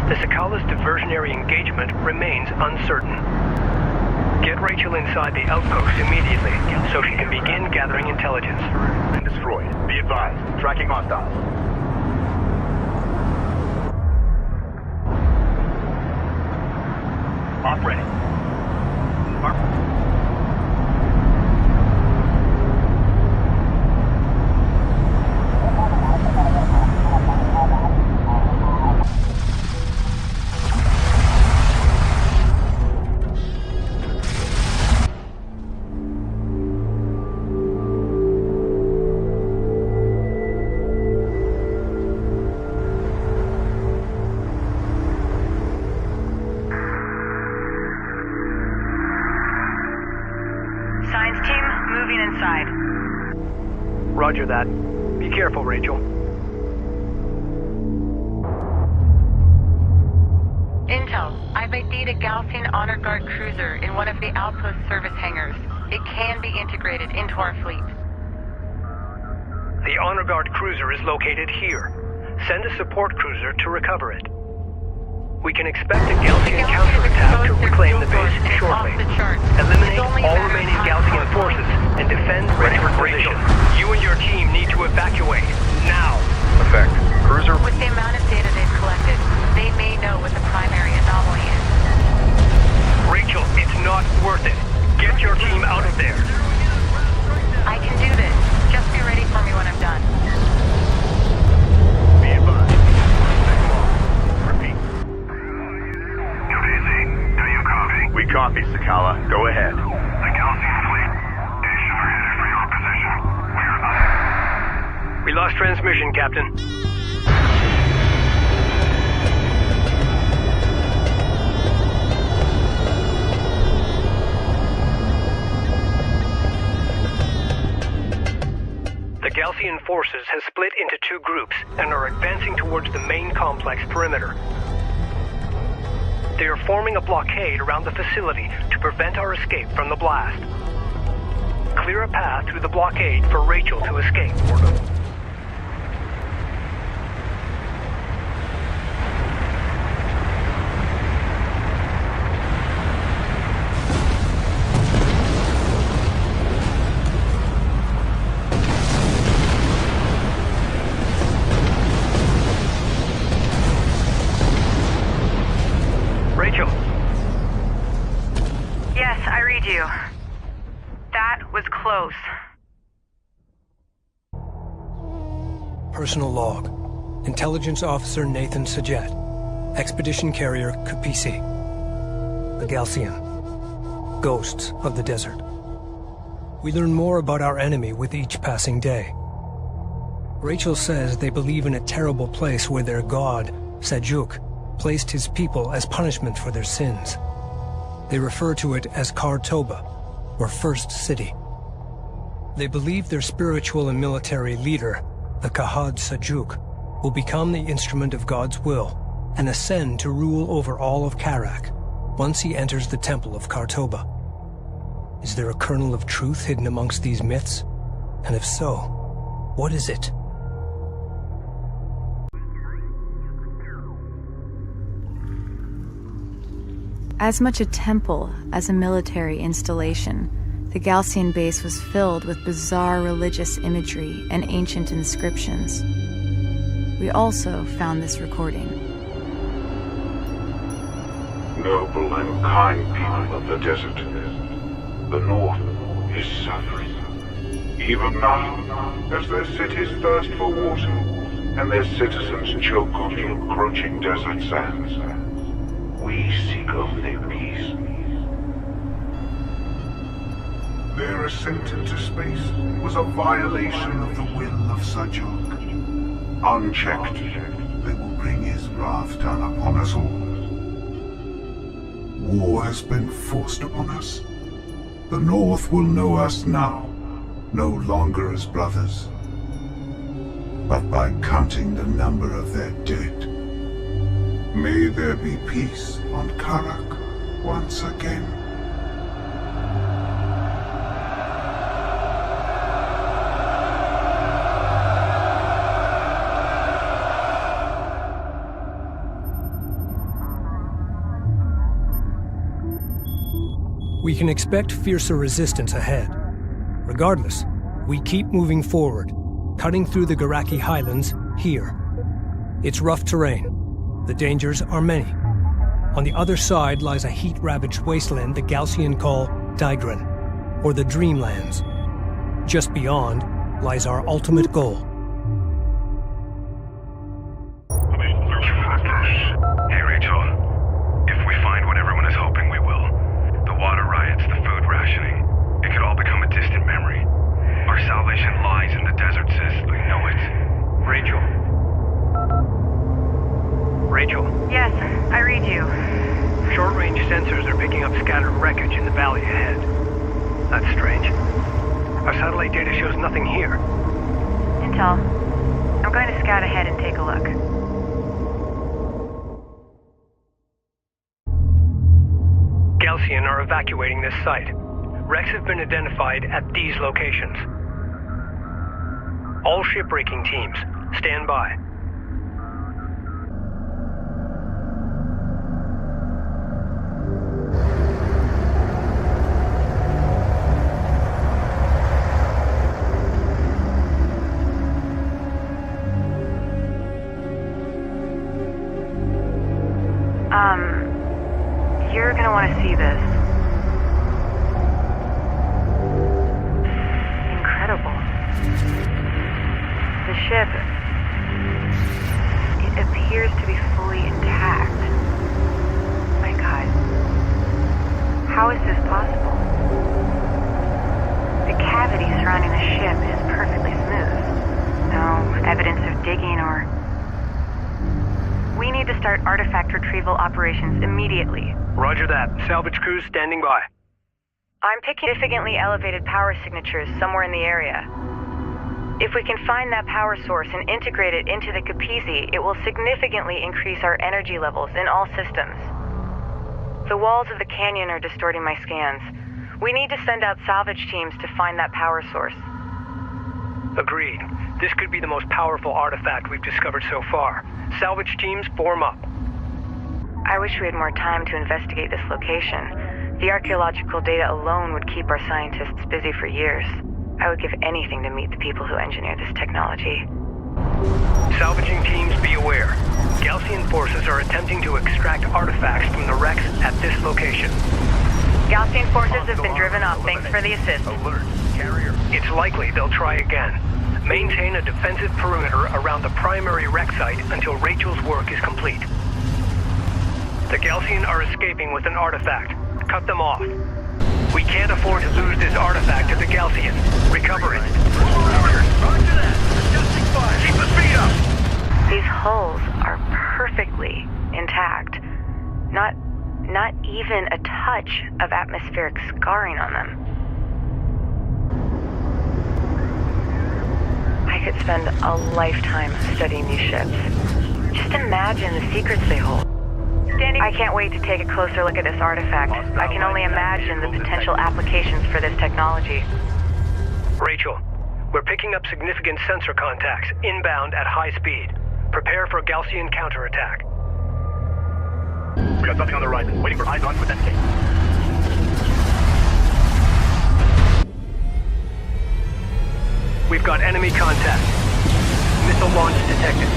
The Sakala's diversionary engagement remains uncertain. Get Rachel inside the outpost immediately, so she can begin gathering intelligence. And destroyed. Be advised. Tracking hostiles. Off ready. Roger that. Be careful, Rachel. Intel, I've ID'd a Gaalsien Honor Guard cruiser in one of the outpost service hangars. It can be integrated into our fleet. The Honor Guard cruiser is located here. Send a support cruiser to recover it. We can expect a Gaalsien counterattack to reclaim the base shortly. Eliminate all remaining Gaalsien forces and defend Rachel's position. You and your team need to evacuate, now. Effect. Cruiser. With the amount of data they've collected, they may know what the primary anomaly is. Rachel, it's not worth it. Get your team out of there. I can do this. Just be ready for me when I'm done. Be advised. Repeat. New DC, do you copy? We copy, Sakala. Go ahead. The Gaalsien fleet is headed for your position. We lost transmission, Captain. Gaalsien forces have split into two groups and are advancing towards the main complex perimeter. They are forming a blockade around the facility to prevent our escape from the blast. Clear a path through the blockade for Rachel to escape. Rachel. Yes, I read you. That was close. Personal log. Intelligence Officer Nathan Sajet. Expedition Carrier Kapisi. The Gaalsien. Ghosts of the desert. We learn more about our enemy with each passing day. Rachel says they believe in a terrible place where their god, Sajuk, placed his people as punishment for their sins. They refer to it as Khar-Toba, or First City. They believe their spiritual and military leader, the Khahad Sajuk, will become the instrument of God's will and ascend to rule over all of Kharak once he enters the temple of Khar-Toba. Is there a kernel of truth hidden amongst these myths? And if so, what is it? As much a temple as a military installation, the Gaalsien Base was filled with bizarre religious imagery and ancient inscriptions. We also found this recording. Noble and kind people of the desert, the North is suffering. Even now, as their cities thirst for water, and their citizens choke on the encroaching desert sands, we seek only peace. Their ascent into space was a violation of the will of Sajuk. Unchecked, they will bring his wrath down upon us all. War has been forced upon us. The North will know us now, no longer as brothers, but by counting the number of their dead. May there be peace on Kharak once again. We can expect fiercer resistance ahead. Regardless, we keep moving forward, cutting through the Garaki highlands here. It's rough terrain. The dangers are many. On the other side lies a heat-ravaged wasteland the Gaalsien call Daigran, or the Dreamlands. Just beyond lies our ultimate goal. Hey Rachel, if we find what everyone is hoping we will, the water riots, the food rationing, it could all become a distant memory. Our salvation lies in the desert, sis. We know it. Rachel. Rachel. Yes, I read you. Short-range sensors are picking up scattered wreckage in the valley ahead. That's strange. Our satellite data shows nothing here. Intel, I'm going to scout ahead and take a look. Gaalsien are evacuating this site. Wrecks have been identified at these locations. All shipbreaking teams, stand by. You're gonna want to see this. Incredible. The ship, it appears to be fully intact. My God. How is this possible? The cavity surrounding the ship is perfectly smooth. No evidence of digging or... We need to start artifact retrieval operations immediately. Roger that. Salvage crews standing by. I'm picking significantly elevated power signatures somewhere in the area. If we can find that power source and integrate it into the Kapisi, it will significantly increase our energy levels in all systems. The walls of the canyon are distorting my scans. We need to send out salvage teams to find that power source. Agreed. This could be the most powerful artifact we've discovered so far. Salvage teams, form up. I wish we had more time to investigate this location. The archaeological data alone would keep our scientists busy for years. I would give anything to meet the people who engineered this technology. Salvaging teams, be aware. Gaalsien forces are attempting to extract artifacts from the wrecks at this location. Gaalsien forces have been driven off. Thanks for the assist. Alert. Carrier. It's likely they'll try again. Maintain a defensive perimeter around the primary wreck site until Rachel's work is complete. The Gaalsien are escaping with an artifact. Cut them off. We can't afford to lose this artifact to the Gaalsien. Recover it. Roger that. Adjusting fire. Keep the speed up. These hulls are perfectly intact. Not even a touch of atmospheric scarring on them. I could spend a lifetime studying these ships. Just imagine the secrets they hold. I can't wait to take a closer look at this artifact. I can only imagine the potential applications for this technology. Rachel, we're picking up significant sensor contacts inbound at high speed. Prepare for Gaalsien counterattack. We got something on the horizon, waiting for eyes on with that tape. We've got enemy contact. Missile launch detected.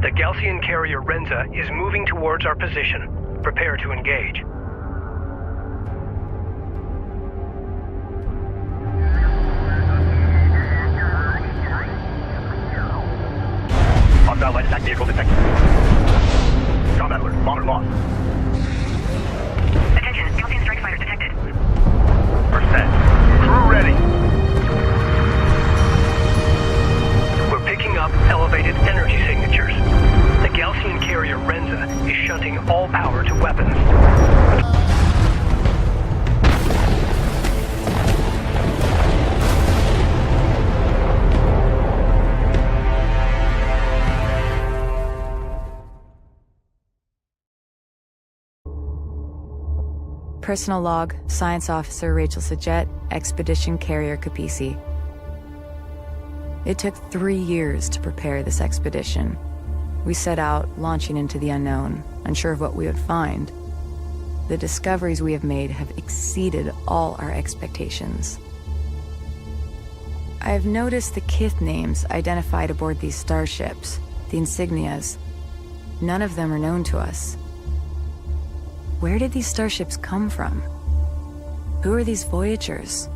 The Gaalsien carrier Renza is moving towards our position. Prepare to engage. Hostile light attack vehicle detected. Combat alert. Bomber lost. Attention, Gaalsien strike fighters detected. Percent. Crew ready. We're picking up elevated energy signatures. The Gaalsien carrier Renza is shunting all power to weapons. Personal log, Science Officer Rachel Sajet, Expedition Carrier Kapisi. It took 3 years to prepare this expedition. We set out, launching into the unknown, unsure of what we would find. The discoveries we have made have exceeded all our expectations. I have noticed the Kith names identified aboard these starships, the insignias. None of them are known to us. Where did these starships come from? Who are these Voyagers?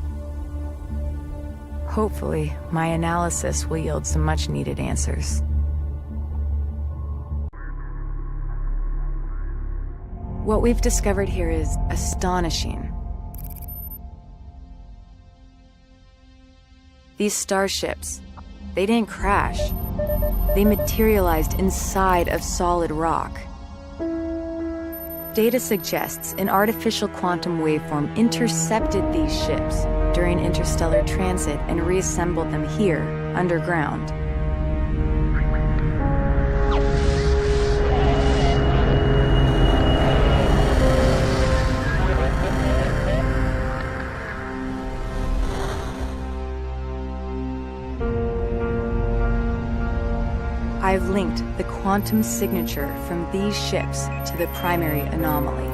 Hopefully, my analysis will yield some much-needed answers. What we've discovered here is astonishing. These starships, they didn't crash. They materialized inside of solid rock. Data suggests an artificial quantum waveform intercepted these ships during interstellar transit and reassembled them here, underground. I've linked the quantum signature from these ships to the primary anomaly.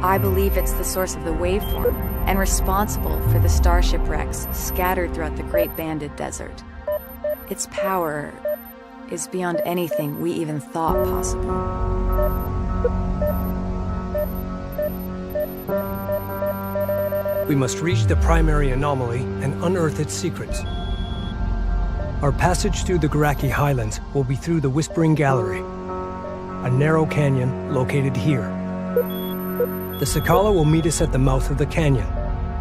I believe it's the source of the waveform and responsible for the starship wrecks scattered throughout the Great Banded Desert. Its power is beyond anything we even thought possible. We must reach the primary anomaly and unearth its secrets. Our passage through the Kharaki Highlands will be through the Whispering Gallery, a narrow canyon located here. The Sakala will meet us at the mouth of the canyon,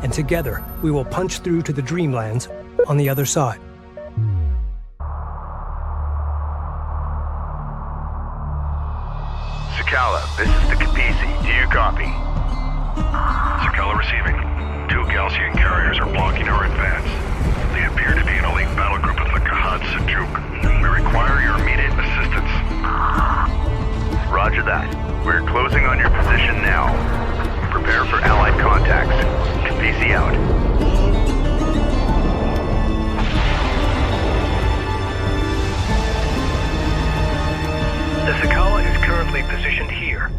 and together we will punch through to the Dreamlands on the other side. Sakala, this is the Kapisi. Do you copy? Sakala receiving. 2 Gaalsien carriers are blocking our advance. They appear to be an elite battle group of the Kalash Site. We require your immediate assistance. Roger that. We're closing on your position now. Prepare for Allied contacts. Khaleesi out. The Sakala is currently positioned here.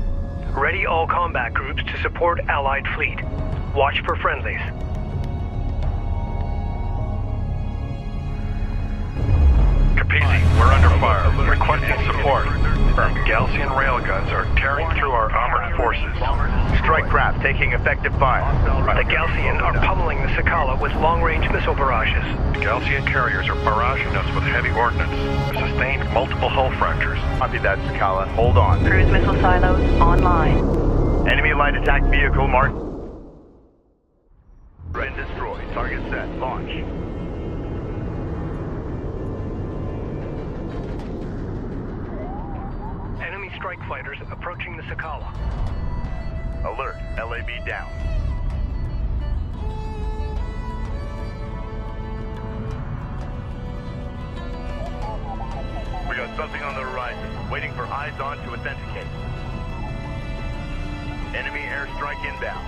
Ready all combat groups to support Allied fleet. Watch for friendlies. Khaleesi, we're under fire. Requesting support. Gaalsien railguns are tearing through our armored forces. Strike craft taking effective fire. The Gaalsien are pummeling the Sakala with long-range missile barrages. The Gaalsien carriers are barraging us with heavy ordnance. We've sustained multiple hull fractures. Copy that, Sakala. Hold on. Cruise missile silos online. Enemy light attack vehicle marked. Ready and destroy. Target set. Launch. Enemy strike fighters approaching the Sakala. Alert. LAB down. We got something on the horizon. Waiting for eyes on to authenticate. Enemy airstrike inbound.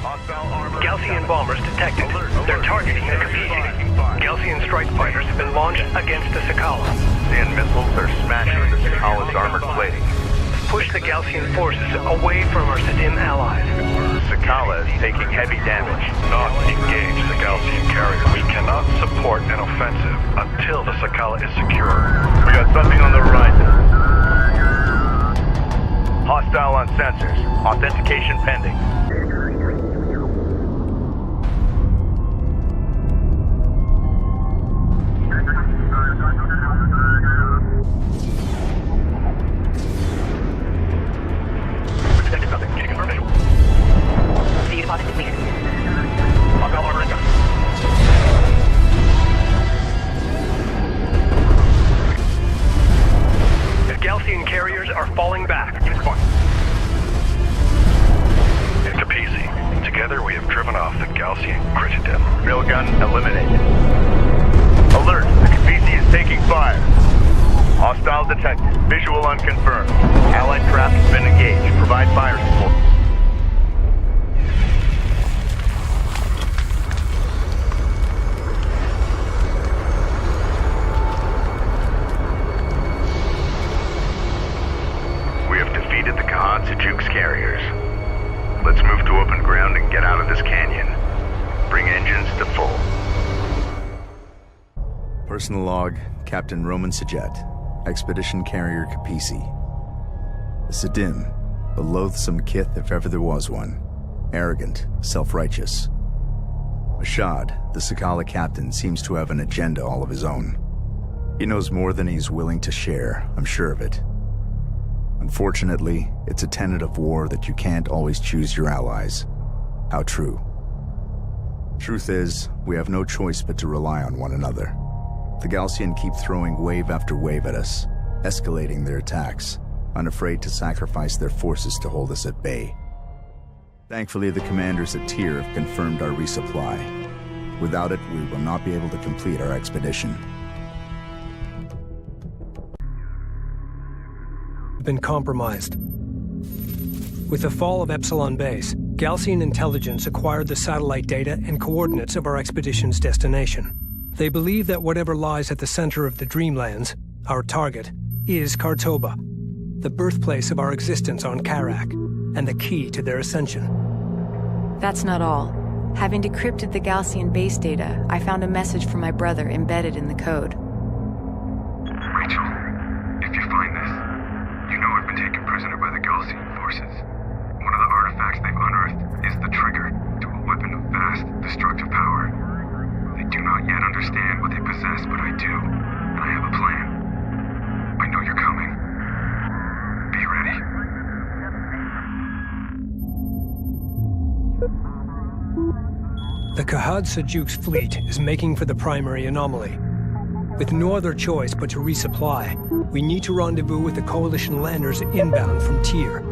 Hostile armor. Gaalsien bombers detected. They're targeting the Khaleesi. Gaalsien strike fighters have been launched against the Sakala. Gaalsien missiles are smashing the Sakala's armored plating. Push the Gaalsien forces away from our Sidim allies. Sakala is taking heavy damage. Not engage the Gaalsien carrier. We cannot support an offensive until the Sakala is secure. We got something on the horizon. Hostile on sensors. Authentication pending. The Gaalsien carriers are falling back. Khaleesi, together we have driven off the Gaalsien Crater. Railgun eliminated. Alert! The Khaleesi is taking fire. Hostile detected. Visual unconfirmed. Allied craft has been engaged. Provide fire support. We have defeated the Khar Site's carriers. Let's move to open ground and get out of this canyon. Bring engines to full. Personal log, Captain Roman Sajet, Expedition Carrier Khaleesi. The Sidim, a loathsome kith if ever there was one. Arrogant, self-righteous. Mashad, the Sakala captain, seems to have an agenda all of his own. He knows more than he's willing to share, I'm sure of it. Unfortunately, it's a tenet of war that you can't always choose your allies. How true. Truth is, we have no choice but to rely on one another. The Gaalsien keep throwing wave after wave at us, escalating their attacks, unafraid to sacrifice their forces to hold us at bay. Thankfully, the commanders at Tyr have confirmed our resupply. Without it, we will not be able to complete our expedition. Been compromised. With the fall of Epsilon Base, Gaalsien intelligence acquired the satellite data and coordinates of our expedition's destination. They believe that whatever lies at the center of the Dreamlands, our target, is Khar-Toba, the birthplace of our existence on Kharak, and the key to their ascension. That's not all. Having decrypted the Gaalsien base data, I found a message from my brother embedded in the code. Rachel, if you find this, you know I've been taken prisoner by the Gaalsien forces. One of the artifacts they've unearthed is the trigger to a weapon of vast, destructive power. They do not yet understand what they possess, but I do, and I have a plan. I know you're coming. Be ready. The Khar Site's fleet is making for the primary anomaly. With no other choice but to resupply, we need to rendezvous with the Coalition landers inbound from Tyr.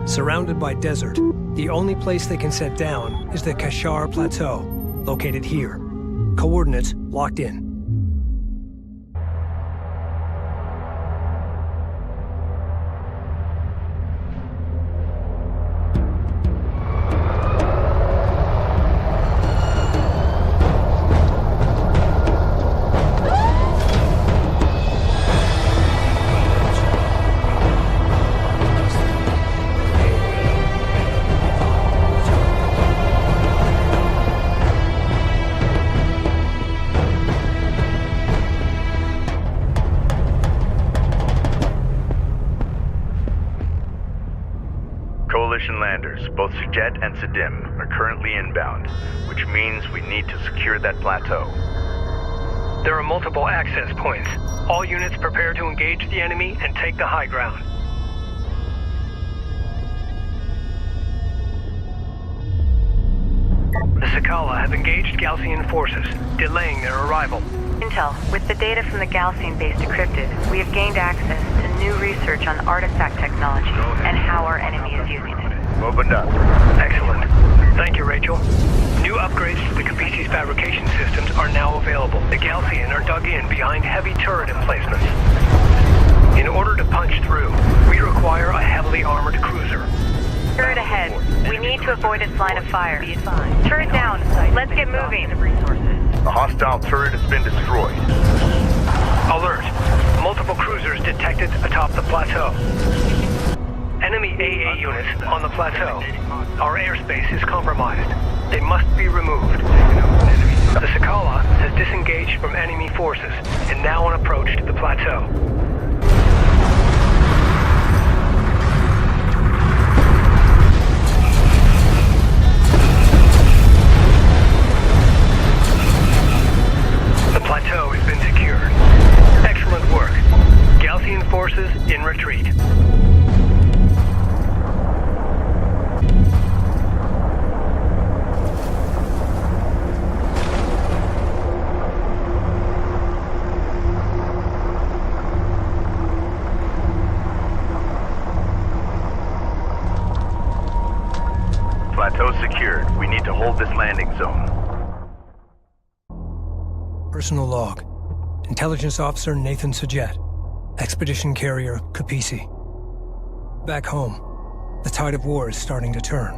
Surrounded by desert, The only place they can set down is the Khashar Plateau, located here. Coordinates locked in. Landers, both Sujet and Sidim, are currently inbound, which means we need to secure that plateau. There are multiple access points. All units prepare to engage the enemy and take the high ground. The Sakala have engaged Gaalsien forces, delaying their arrival. Intel, with the data from the Gaalsien Base decrypted, we have gained access to new research on artifact technology and how our enemy is using it. Opened up. Excellent. Thank you, Rachel. New upgrades to the Capisi's fabrication systems are now available. The Gaalsien are dug in behind heavy turret emplacements. In order to punch through, we require a heavily armored cruiser. Turret ahead. We need to avoid its line of fire. Turret down. Let's get moving. A hostile turret has been destroyed. Alert. Multiple cruisers detected atop the plateau. Enemy AA units on the plateau. Our airspace is compromised. They must be removed. The Sakala has disengaged from enemy forces and now on approach to the plateau. The plateau has been secured. Excellent work. Gaalsien forces in retreat. Plateau secured. We need to hold this landing zone. Personal log. Intelligence Officer Nathan Sujet. Expedition Carrier Capisi. Back home, the tide of war is starting to turn.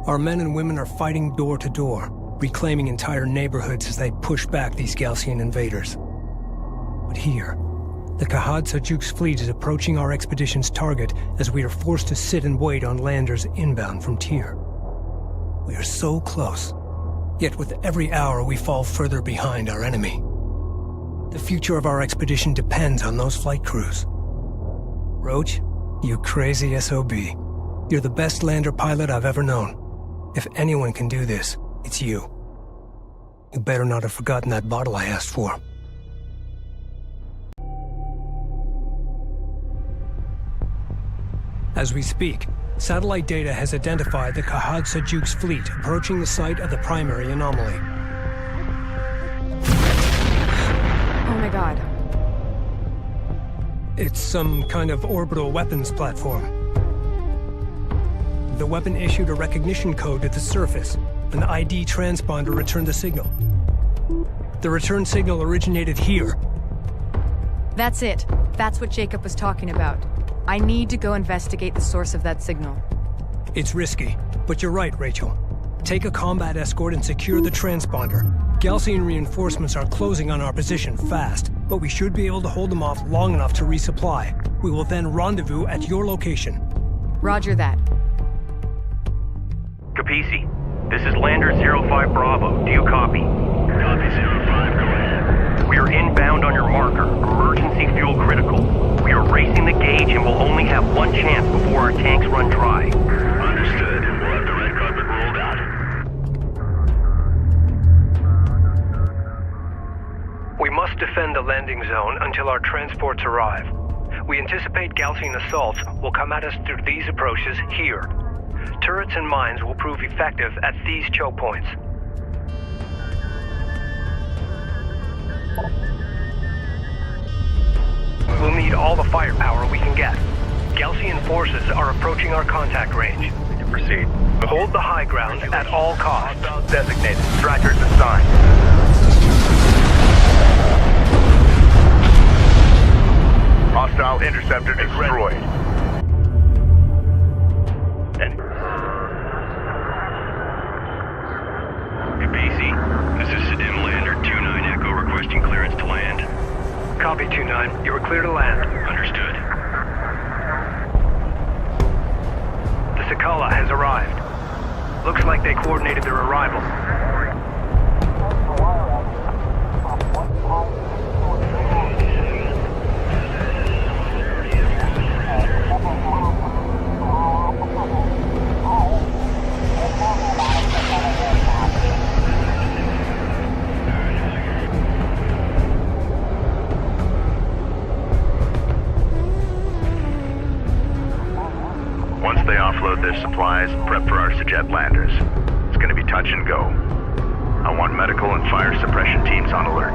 Our men and women are fighting door to door, reclaiming entire neighborhoods as they push back these Gaalsien invaders. But here, the Khar-Toba's fleet is approaching our expedition's target as we are forced to sit and wait on landers inbound from Tyr. We are so close, yet with every hour we fall further behind our enemy. The future of our expedition depends on those flight crews. Roach, you crazy SOB. You're the best lander pilot I've ever known. If anyone can do this, it's you. You better not have forgotten that bottle I asked for. As we speak, satellite data has identified the Khar-Toba's fleet approaching the site of the primary anomaly. Oh my god. It's some kind of orbital weapons platform. The weapon issued a recognition code to the surface. An ID transponder returned the signal. The return signal originated here. That's it. That's what Jacob was talking about. I need to go investigate the source of that signal. It's risky, but you're right, Rachel. Take a combat escort and secure the transponder. Gaalsien reinforcements are closing on our position fast, but we should be able to hold them off long enough to resupply. We will then rendezvous at your location. Roger that. Capisi, this is Lander 05 Bravo. Do you copy? Copy 05, go ahead. We are inbound on your marker. Emergency fuel critical. We are racing the gauge and will only have one chance before our tanks run dry. Understood. We'll have the red carpet rolled out. We must defend the landing zone until our transports arrive. We anticipate Gaalsien assaults will come at us through these approaches here. Turrets and mines will prove effective at these choke points. We'll need all the firepower we can get. Gaalsien forces are approaching our contact range. Proceed. Hold the high ground at all costs. Hostiles designated. Trackers assigned. Hostile interceptor destroyed. Kapisi, this is Sidim Lander 2-9 Echo requesting clearance to land. Copy 2-9. You are clear to land. Understood. The Sakala has arrived. Looks like they coordinated their arrival. Once they offload their supplies, prep for our Sajet landers. It's gonna be touch and go. I want medical and fire suppression teams on alert.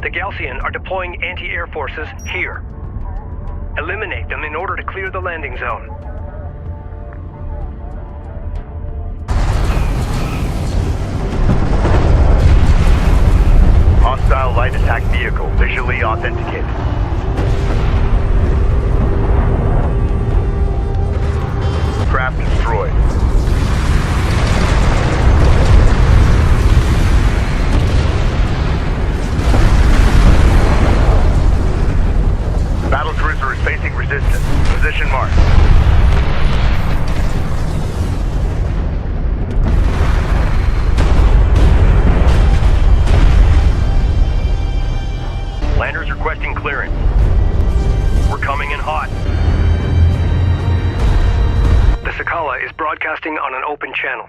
The Gaalsien are deploying anti-air forces here. Eliminate them in order to clear the landing zone. Hostile light attack vehicle visually authenticated. Craft destroyed. Battle cruiser is facing resistance. Position marked. Landers requesting clearance. We're coming in hot. The Sakala is broadcasting on an open channel.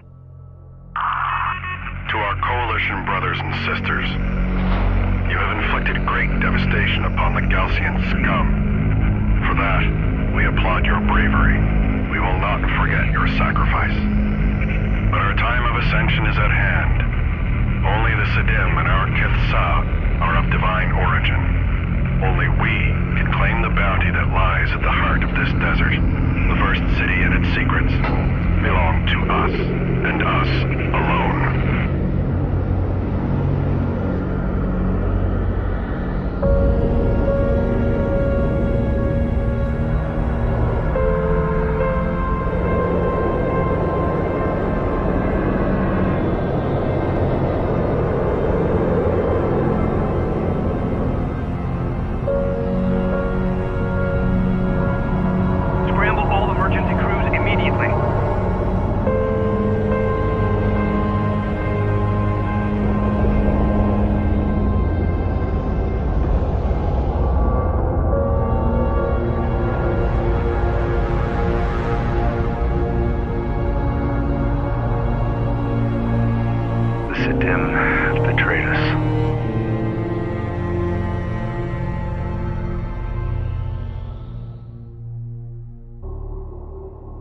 To our coalition brothers and sisters, you have inflicted great devastation upon the Gaalsien scum. For that, we applaud your bravery. We will not forget your sacrifice. But our time of ascension is at hand. Only the Sidim and our Kith are of divine origin. Only we can claim the bounty that lies at the heart of this desert. The first city and its secrets belong to us, and us alone.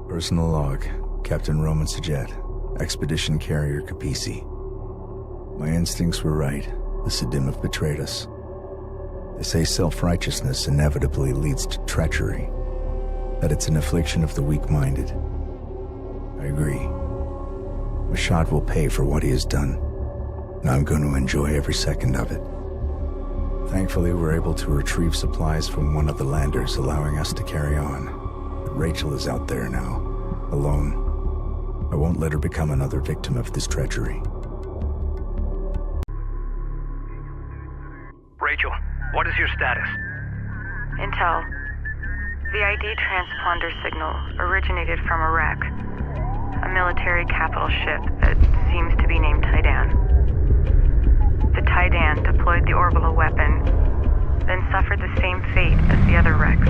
Personal log, Captain Roman Sajet, Expedition Carrier Kapisi. My instincts were right. The Sidim have betrayed us. They say self-righteousness inevitably leads to treachery, that it's an affliction of the weak-minded. I agree. Mashad will pay for what he has done, and I'm going to enjoy every second of it. Thankfully, we're able to retrieve supplies from one of the landers, allowing us to carry on. But Rachel is out there now, alone. I won't let her become another victim of this treachery. Rachel, what is your status? Intel. The ID transponder signal originated from a wreck. A military capital ship that seems to be named Tidan. The Tidan deployed the orbital weapon, then suffered the same fate as the other wrecks,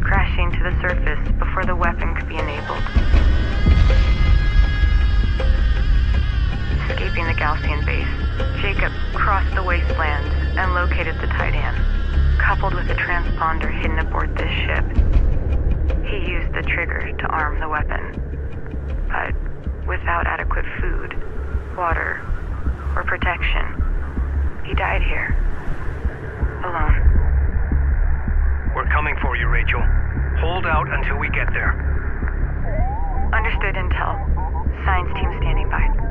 crashing to the surface before the weapon could be enabled. Escaping the Gaalsien Base, Jacob crossed the wastelands and located the Tidan. Coupled with the transponder hidden aboard this ship, he used the trigger to arm the weapon. But without adequate food, water, or protection. He died here. Alone. We're coming for you, Rachel. Hold out until we get there. Understood, Intel. Science team standing by.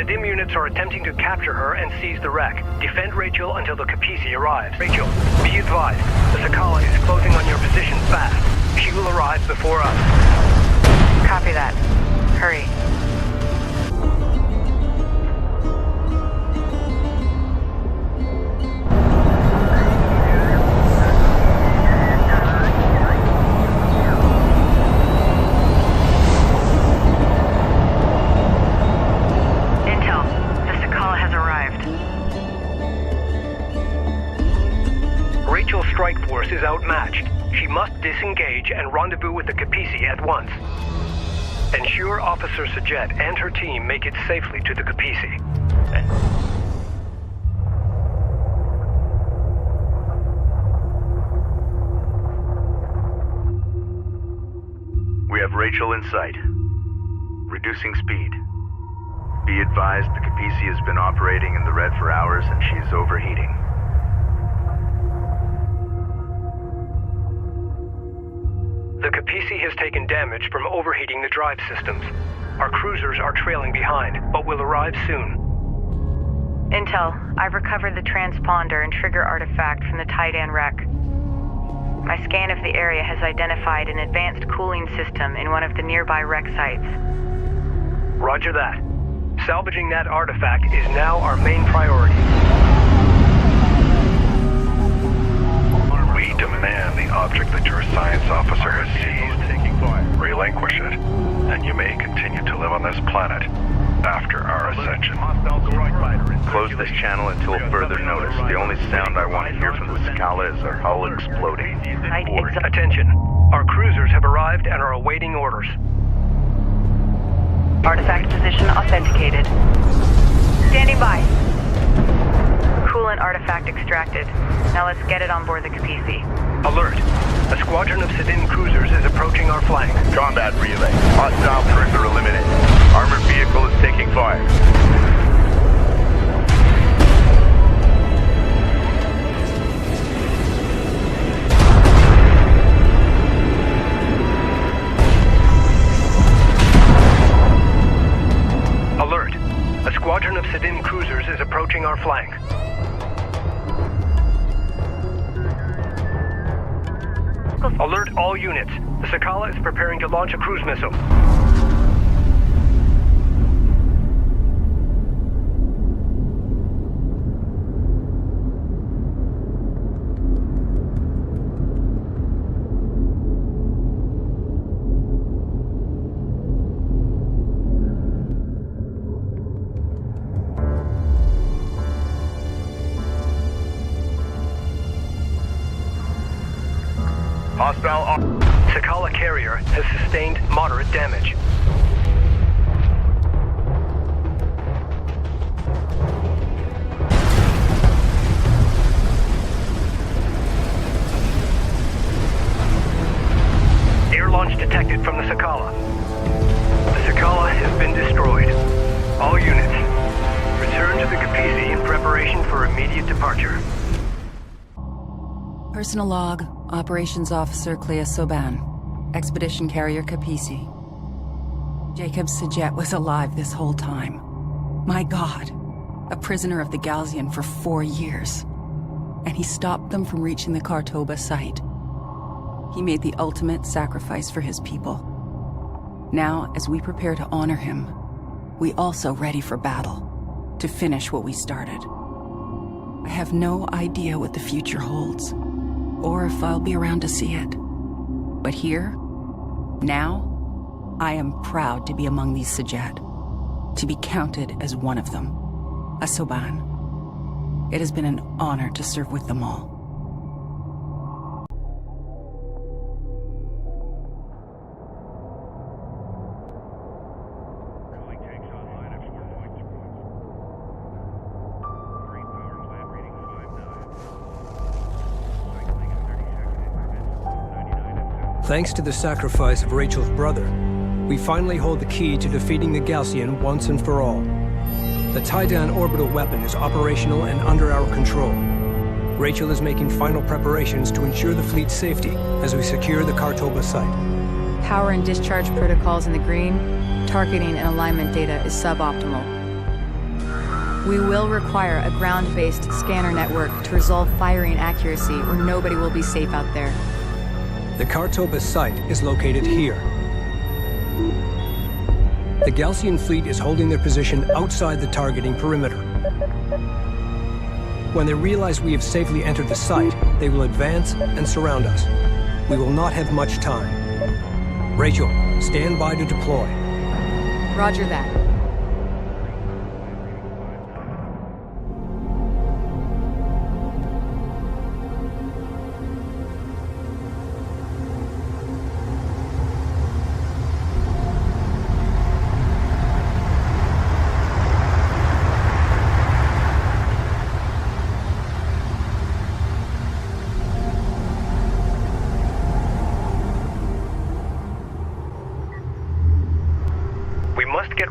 Sidim units are attempting to capture her and seize the wreck. Defend Rachel until the Kapisi arrives. Rachel, be advised, the Sakala is closing on your position fast. She will arrive before us. Copy that. Hurry. Is outmatched. She must disengage and rendezvous with the Kapisi at once. Ensure Officer Sajet and her team make it safely to the Kapisi. We have Rachel in sight. Reducing speed. Be advised the Kapisi has been operating in the red for hours and she is overheating. The Kapisi has taken damage from overheating the drive systems. Our cruisers are trailing behind, but will arrive soon. Intel, I've recovered the transponder and trigger artifact from the Titan wreck. My scan of the area has identified an advanced cooling system in one of the nearby wreck sites. Roger that. Salvaging that artifact is now our main priority. We demand the object that your science officer has seized. Relinquish it, and you may continue to live on this planet after our ascension. Close this channel until further notice. The only sound I want to hear from the Sakala is our hull exploding. Attention. Our cruisers have arrived and are awaiting orders. Artifact position authenticated. Standing by. Coolant artifact extracted. Now let's get it on board the Kapisi. Alert. A squadron of Sidim cruisers is approaching our flank. Combat relay. Hostile cruiser eliminated. Armored vehicle is taking fire. Alert. A squadron of Sidim cruisers is approaching our flank. Alert all units. The Sakala is preparing to launch a cruise missile. Sakala carrier has sustained moderate damage. Air launch detected from the Sakala. The Sakala has been destroyed. All units, return to the Kapisi in preparation for immediate departure. Personal log, Operations Officer Clea Soban, Expedition Carrier Kapisi. Jacob Sajet was alive this whole time. My God, a prisoner of the Gaalsien for 4 years. And he stopped them from reaching the Khar-Toba site. He made the ultimate sacrifice for his people. Now, as we prepare to honor him, we also ready for battle, to finish what we started. I have no idea what the future holds, or if I'll be around to see it. But here, now, I am proud to be among these Sajet, to be counted as one of them, a Soban. It has been an honor to serve with them all. Thanks to the sacrifice of Rachel's brother, we finally hold the key to defeating the Gaalsien once and for all. The Titan orbital weapon is operational and under our control. Rachel is making final preparations to ensure the fleet's safety as we secure the Khar-Toba site. Power and discharge protocols in the green. Targeting and alignment data is suboptimal. We will require a ground-based scanner network to resolve firing accuracy, or nobody will be safe out there. The Khar-Toba site is located here. The Gaalsien fleet is holding their position outside the targeting perimeter. When they realize we have safely entered the site, they will advance and surround us. We will not have much time. Rachel, stand by to deploy. Roger that.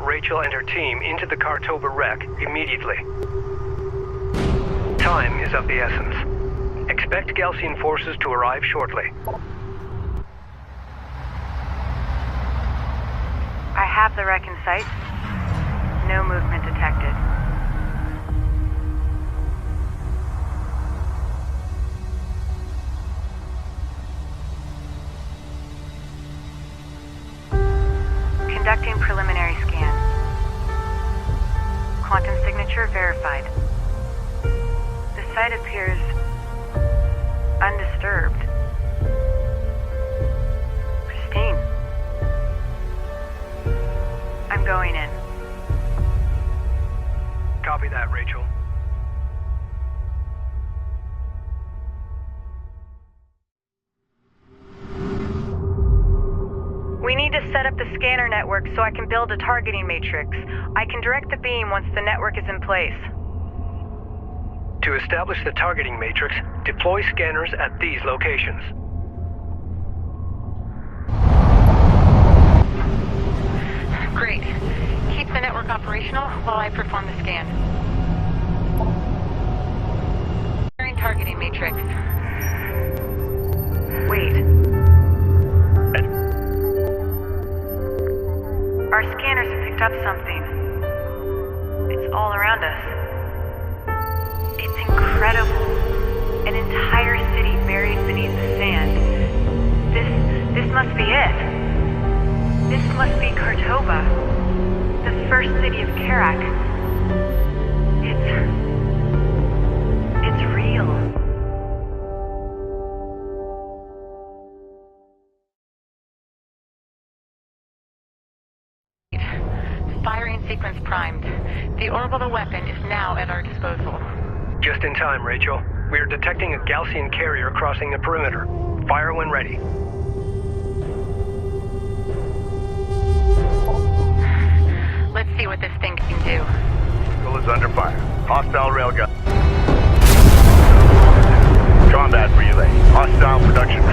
Rachel and her team into the Khar-Toba wreck immediately. Time is of the essence. Expect Gaalsien forces to arrive shortly. I have the wreck in sight. No movement detected. Conducting preliminary scan. Quantum signature verified. The site appears undisturbed. Pristine. I'm going in. Copy that, Rachel. We need to set up the scanner network so I can build a targeting matrix. I can direct the beam once the network is in place. To establish the targeting matrix, deploy scanners at these locations. Great. Keep the network operational while I perform the scan. Targeting matrix. Wait. Our scanners have picked up something. It's all around us. It's incredible. An entire city buried beneath the sand. This must be it. This must be Khar-Toba, the first city of Kharak. It's real. Firing sequence primed. The orbital weapon is now at our disposal. Just in time, Rachel. We are detecting a Gaalsien carrier crossing the perimeter. Fire when ready. Let's see what this thing can do. Vehicle is under fire. Hostile railgun. Combat relay. Hostile production.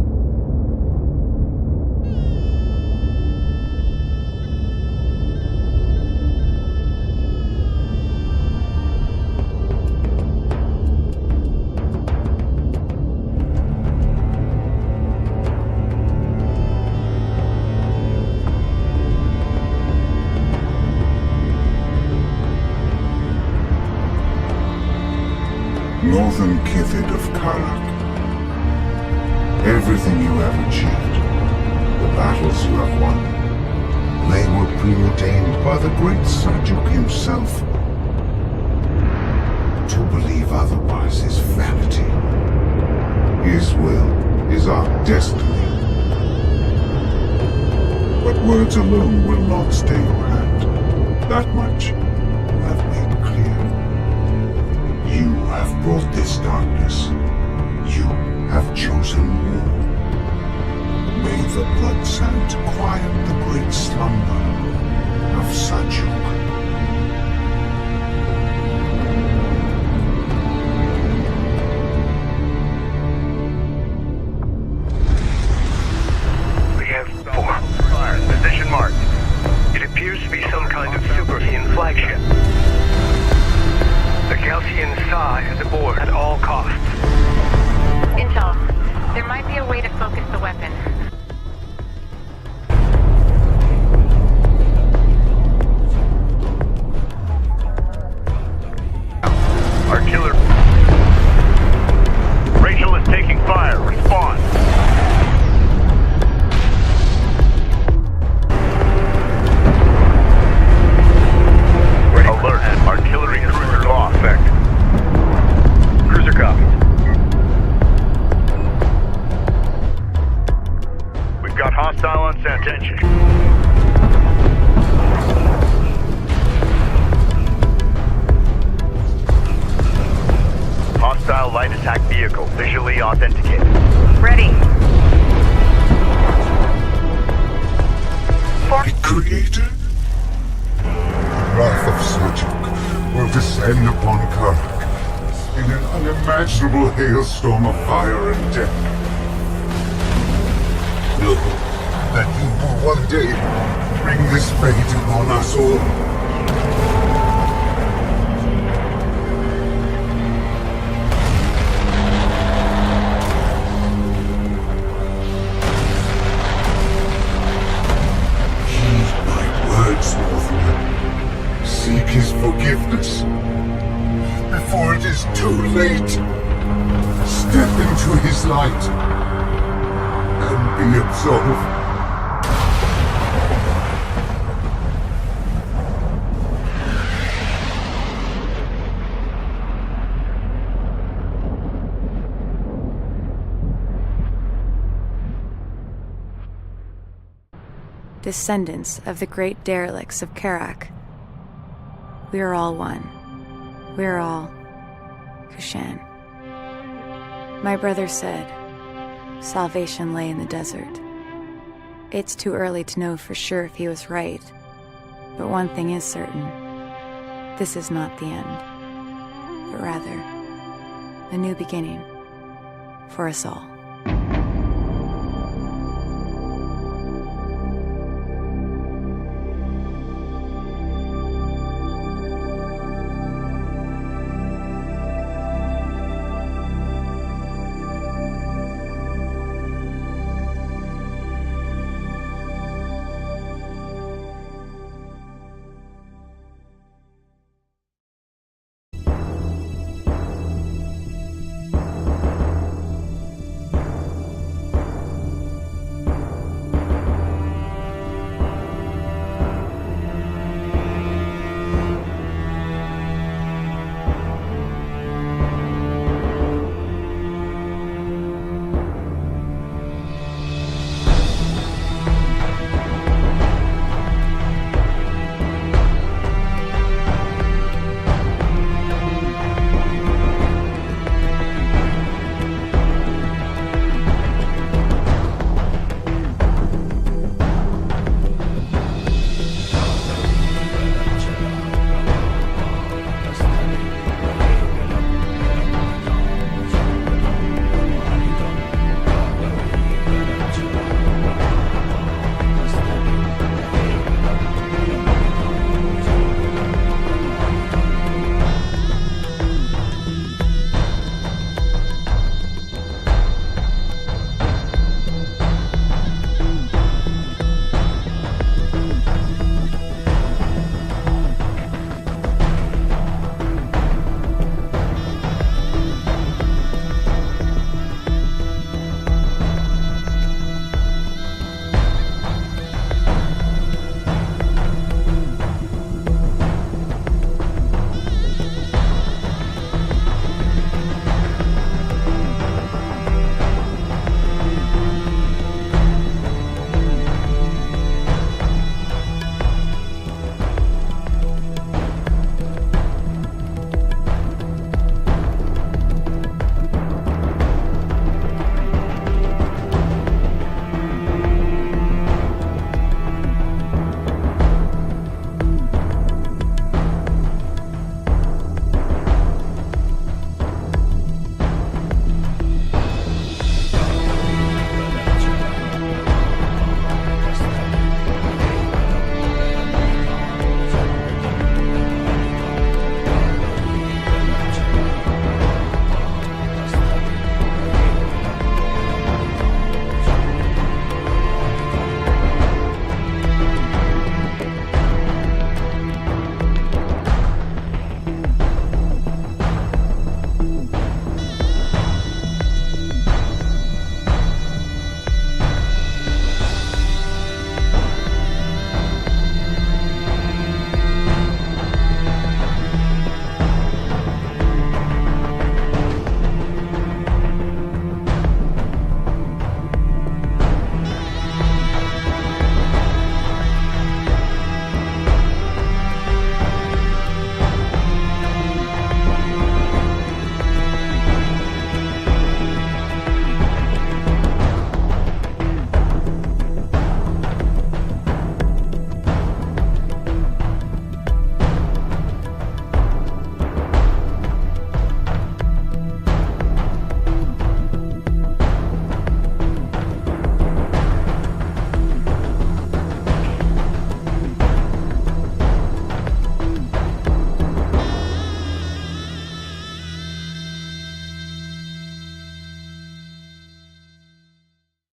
northern Kithid of Kharak. Everything you have achieved, the battles you have won, they were preordained by the great Sajuk himself. To believe otherwise is vanity. His will is our destiny. But words alone will not stay your hand. That much you have made clear. You have brought this darkness. You have chosen war. May the blood sand quiet the great slumber of Sajuk. Position marked. It appears to be some kind of superhuman flagship. The Gaalsien Base is aboard at all costs. Intel. There might be a way to focus the weapon. Artillery. Rachel is taking fire. Respond. Alert. Artillery cruiser lost. Effect. Cruiser copies. We've got hostile on scent. Attention. Hostile light attack vehicle visually authenticated. Ready. The Creator? Wrath of Sajuk will descend upon Kharak in an unimaginable hailstorm of fire and death. Know that you will one day bring this fate upon us all. Heed my words, Northerner. Seek his forgiveness before it is too late. Step into his light and be absolved. Descendants of the great derelicts of Kharak. We are all one. We are all Khashar. My brother said, salvation lay in the desert. It's too early to know for sure if he was right, but one thing is certain. This is not the end, but rather a new beginning for us all.